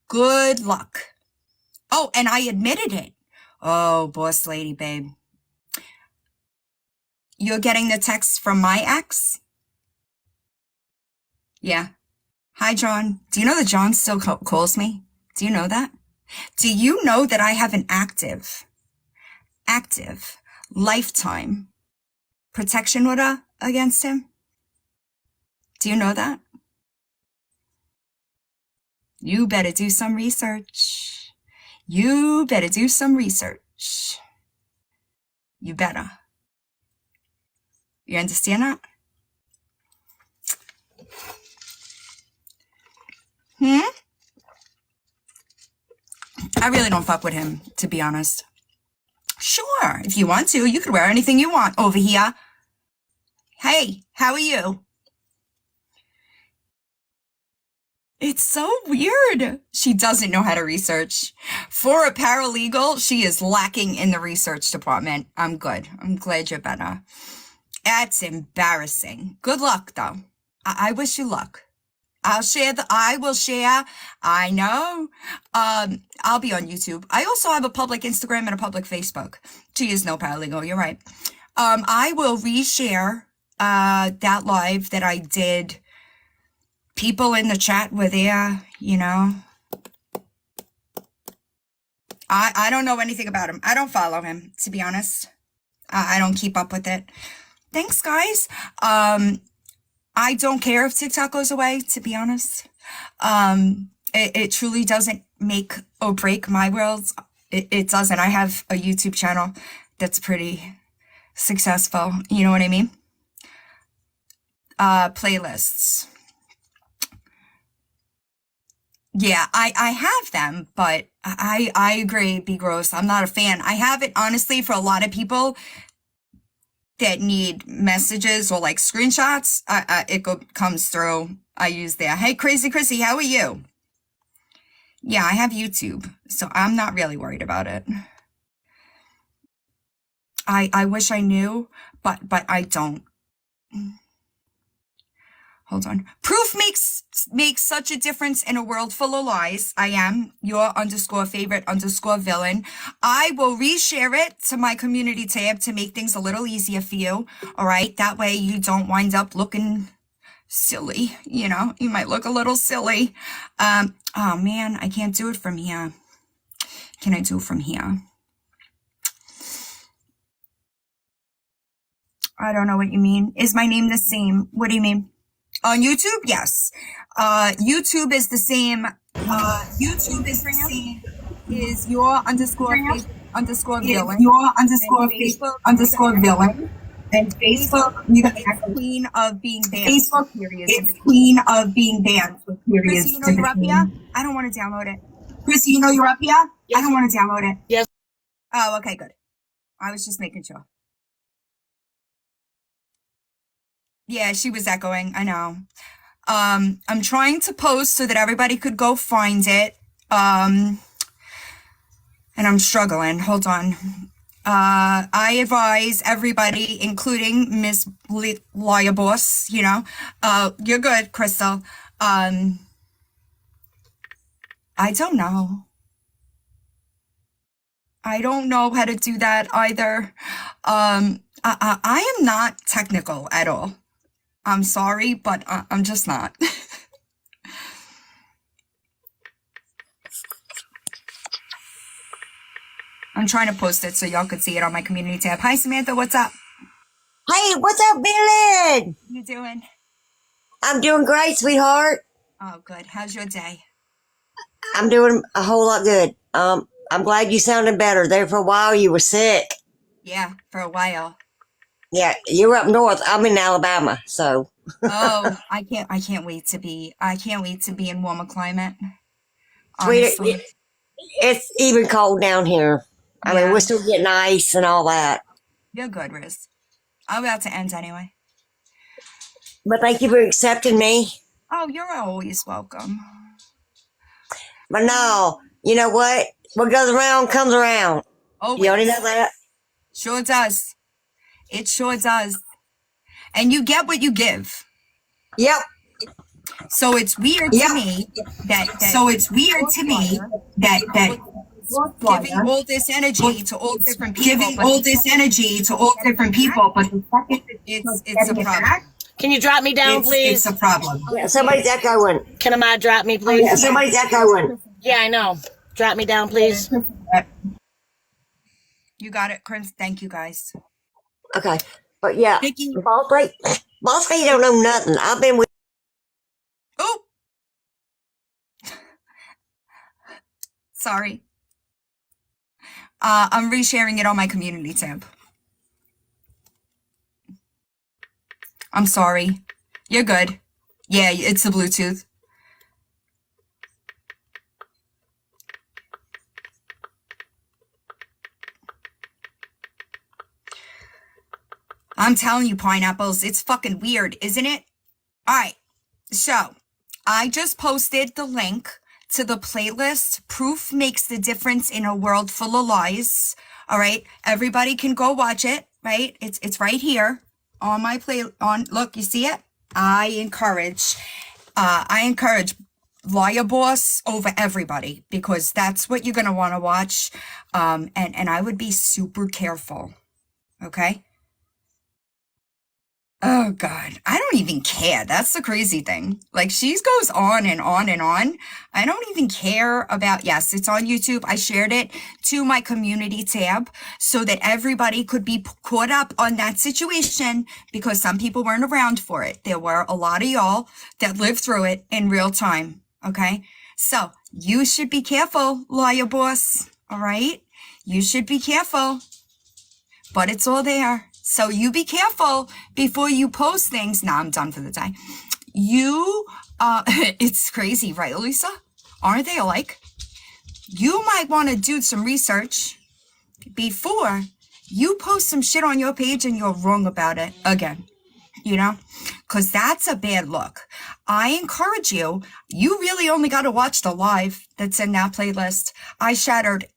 A: Good luck. Oh, and I admitted it. Oh, boss lady, babe. You're getting the text from my ex? Yeah. Hi, John. Do you know that John still calls me? Do you know that? Do you know that I have an active lifetime protection order against him? Do you know that? You better do some research. You better. You better. You understand that? I really don't fuck with him, to be honest. Sure, if you want to, you could wear anything you want over here. Hey, how are you? It's so weird. She doesn't know how to research. For a paralegal, she is lacking in the research department. I'm good. I'm glad you're better. That's embarrassing. Good luck, though. I wish you luck. I will share. I know. I'll be on YouTube. I also have a public Instagram and a public Facebook. She is no paralegal. You're right. I will reshare, that live that I did. People in the chat were there, I don't know anything about him. I don't follow him, to be honest. I don't keep up with it. Thanks, guys. I don't care if TikTok goes away, to be honest. It truly doesn't make or break my world. It doesn't. I have a YouTube channel that's pretty successful. You know what I mean? Playlists. Yeah, I have them, but I agree, be gross. I'm not a fan. I have it, honestly, for a lot of people that need messages or like screenshots. It comes through. I use there. Hey, Crazy Chrissy, how are you? Yeah, I have YouTube, so I'm not really worried about it. I wish I knew, but I don't. Hold on. Proof makes such a difference in a world full of lies. I am your _favorite_villain. I will reshare it to my community tab to make things a little easier for you. All right. That way you don't wind up looking silly. You might look a little silly. Oh man, I can't do it from here. Can I do it from here? I don't know what you mean. Is my name the same? What do you mean? On YouTube, yes. YouTube is the same. YouTube is the same. Is your _favorite. underscore
H: It's
A: villain.
H: your underscore
A: And Facebook,
H: underscore villain. And Facebook, you can
A: it's queen of being banned.
H: Facebook,
A: Periods in
H: it's
A: between.
H: queen of being banned with periods.
A: Chrissy, you know you're up here? I don't want to download it.
H: Chrissy, you know you're up here? I don't want to download it.
D: Yes.
A: Oh, okay, good. I was just making sure. Yeah, she was echoing. I know. I'm trying to post so that everybody could go find it. And I'm struggling. Hold on. I advise everybody, including Miss Lawyer Boss, you know, you're good, Crystal. I don't know. I don't know how to do that either. I am not technical at all. I'm sorry, but I'm just not. I'm trying to post it so y'all could see it on my community tab. Hi, Samantha. What's up?
I: Hey, what's up, Billy?
A: You doing?
I: I'm doing great, sweetheart.
A: Oh, good. How's your day?
I: I'm doing a whole lot good. I'm glad you sounded better. There for a while, you were sick.
A: Yeah, for a while.
I: Yeah, you were up north. I'm in Alabama, so.
A: Oh, I can't wait to be in warmer climate.
I: Sweetie,
A: Honestly.
I: it's even cold down here. I mean, we're still getting ice and all that.
A: You're good, Riz. I'm about to end anyway.
I: But thank you for accepting me.
A: Oh, you're always welcome.
I: But no, you know what? What goes around comes around.
A: Always.
I: You already know that?
A: Sure does. It sure does. And you get what you give.
I: Yep.
A: So it's weird to me that giving all this energy to all different people. But the second it's a problem.
D: Can you drop me down, please?
H: It's a problem.
I: Yeah, somebody's echoing.
D: Can I drop me, please?
I: Yeah, somebody's echoing.
D: Yeah, I know. Drop me down, please.
A: You got it, Chris. Thank you, guys.
I: Okay. But yeah,
A: Nikki.
I: Boss Lady don't know nothing. I've been with.
A: Oh! Sorry. I'm resharing it on my community tab. I'm sorry. You're good. Yeah, it's the Bluetooth. I'm telling you, pineapples, it's fucking weird, isn't it? All right. So, I just posted the link to the playlist. Proof Makes the Difference in a World Full of Lies. All right. Everybody can go watch it, right? It's right here on my look, you see it? I encourage Lawyer Boss over everybody because that's what you're going to want to watch. And I would be super careful. Okay. Oh God, I don't even care. That's the crazy thing. Like she goes on and on and on. I don't even care about, yes, it's on YouTube. I shared it to my community tab so that everybody could be caught up on that situation because some people weren't around for it. There were a lot of y'all that lived through it in real time. Okay. So you should be careful, Lawyer Boss. All right. You should be careful, but it's all there. So you be careful before you post things. Nah, I'm done for the day. It's crazy, right, Lisa? Aren't they alike? You might want to do some research before you post some shit on your page and you're wrong about it again, you know? Because that's a bad look. I encourage you really only got to watch the live that's in that playlist. I shattered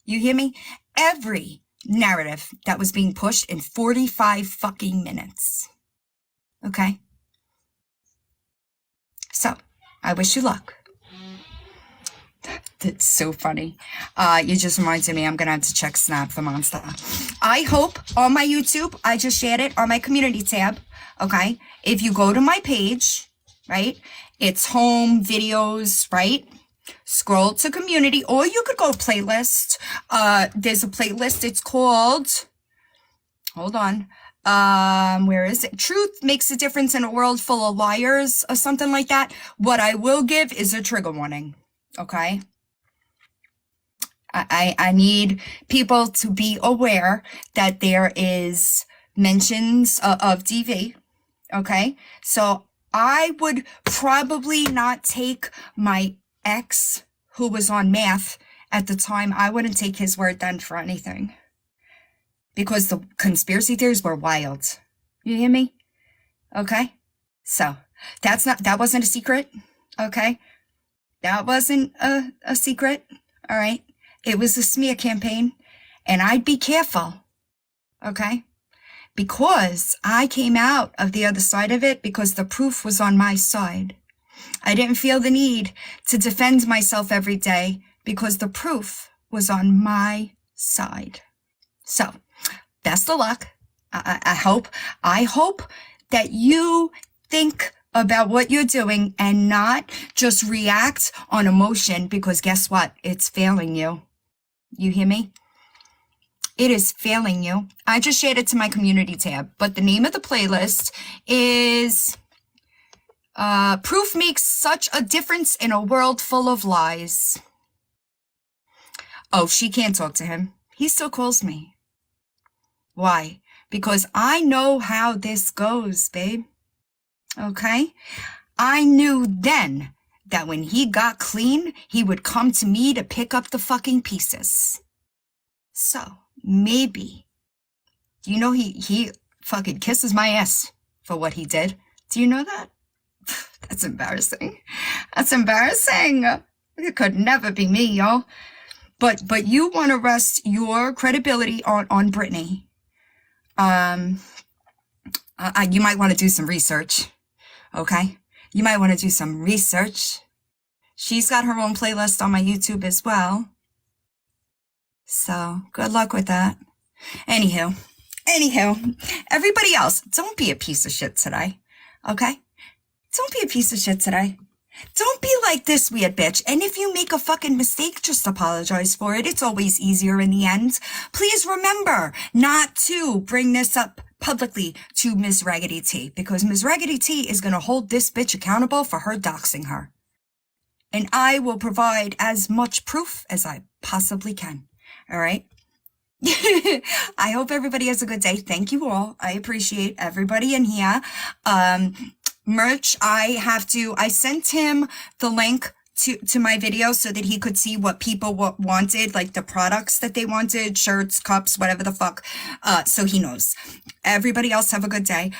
A: you hear me? Every narrative that was being pushed in 45 fucking minutes. Okay? So, I wish you luck. That's so funny. You just reminded me I'm gonna have to check Snap the Monster. I hope on my YouTube, I just shared it on my community tab. Okay? If you go to my page, right? It's home, videos, right? Scroll to community, or you could go playlist. There's a playlist. It's called, hold on. Where is it? Truth Makes a Difference in a World Full of Liars or something like that. What I will give is a trigger warning. Okay. I need people to be aware that there is mentions of DV. Okay. So I would probably not take my ex who was on math at the time. I wouldn't take his word then for anything because the conspiracy theories were wild. You hear me? Okay. So that wasn't a secret. Okay. That wasn't a secret. All right. It was a smear campaign and I'd be careful. Okay. Because I came out of the other side of it because the proof was on my side. I didn't feel the need to defend myself every day because the proof was on my side. So, best of luck. I hope that you think about what you're doing and not just react on emotion because guess what? It's failing you. You hear me? It is failing you. I just shared it to my community tab, but the name of the playlist is Proof Makes Such a Difference in a World Full of Lies. Oh, she can't talk to him. He still calls me. Why? Because I know how this goes, babe. Okay? I knew then that when he got clean, he would come to me to pick up the fucking pieces. So, maybe. You know he fucking kisses my ass for what he did. Do you know that? That's embarrassing. That's embarrassing. It could never be me, y'all. But you want to rest your credibility on Brittany. You might want to do some research. Okay? You might want to do some research. She's got her own playlist on my YouTube as well. So, good luck with that. Anywho, everybody else, don't be a piece of shit today. Okay? Don't be a piece of shit today. Don't be like this weird bitch. And if you make a fucking mistake, just apologize for it. It's always easier in the end. Please remember not to bring this up publicly to Ms. Raggedy T because Ms. Raggedy T is going to hold this bitch accountable for her doxing her. And I will provide as much proof as I possibly can. All right? I hope everybody has a good day. Thank you all. I appreciate everybody in here. Merch, I sent him the link to my video so that he could see what people wanted, like the products that they wanted, shirts, cups, whatever the fuck. So he knows. Everybody else have a good day.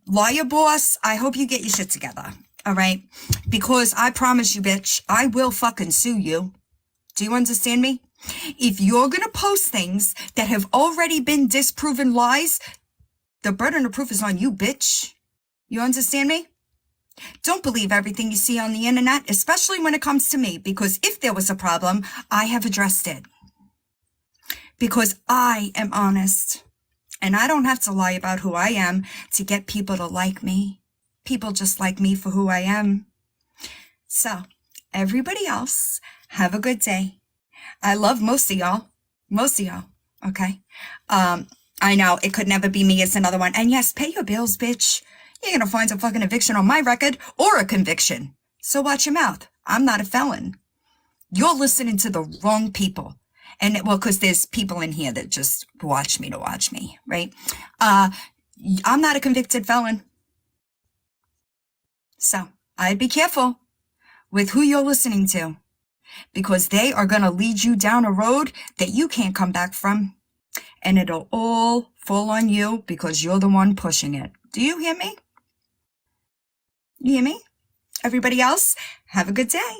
A: Lawyer boss, I hope you get your shit together. All right? Because I promise you, bitch, I will fucking sue you. Do you understand me? If you're going to post things that have already been disproven lies, the burden of proof is on you, bitch. You understand me? Don't believe everything you see on the internet, especially when it comes to me, because if there was a problem, I have addressed it. Because I am honest. And I don't have to lie about who I am to get people to like me. People just like me for who I am. So, everybody else, have a good day. I love most of y'all. Most of y'all. Okay? I know, it could never be me. It's another one. And yes, pay your bills, bitch. You're gonna find a fucking eviction on my record or a conviction. So watch your mouth. I'm not a felon. You're listening to the wrong people. And well, cause there's people in here that just watch me to watch me, right? I'm not a convicted felon. So I'd be careful with who you're listening to because they are gonna lead you down a road that you can't come back from. And it'll all fall on you because you're the one pushing it. Do you hear me? You hear me? Everybody else, have a good day.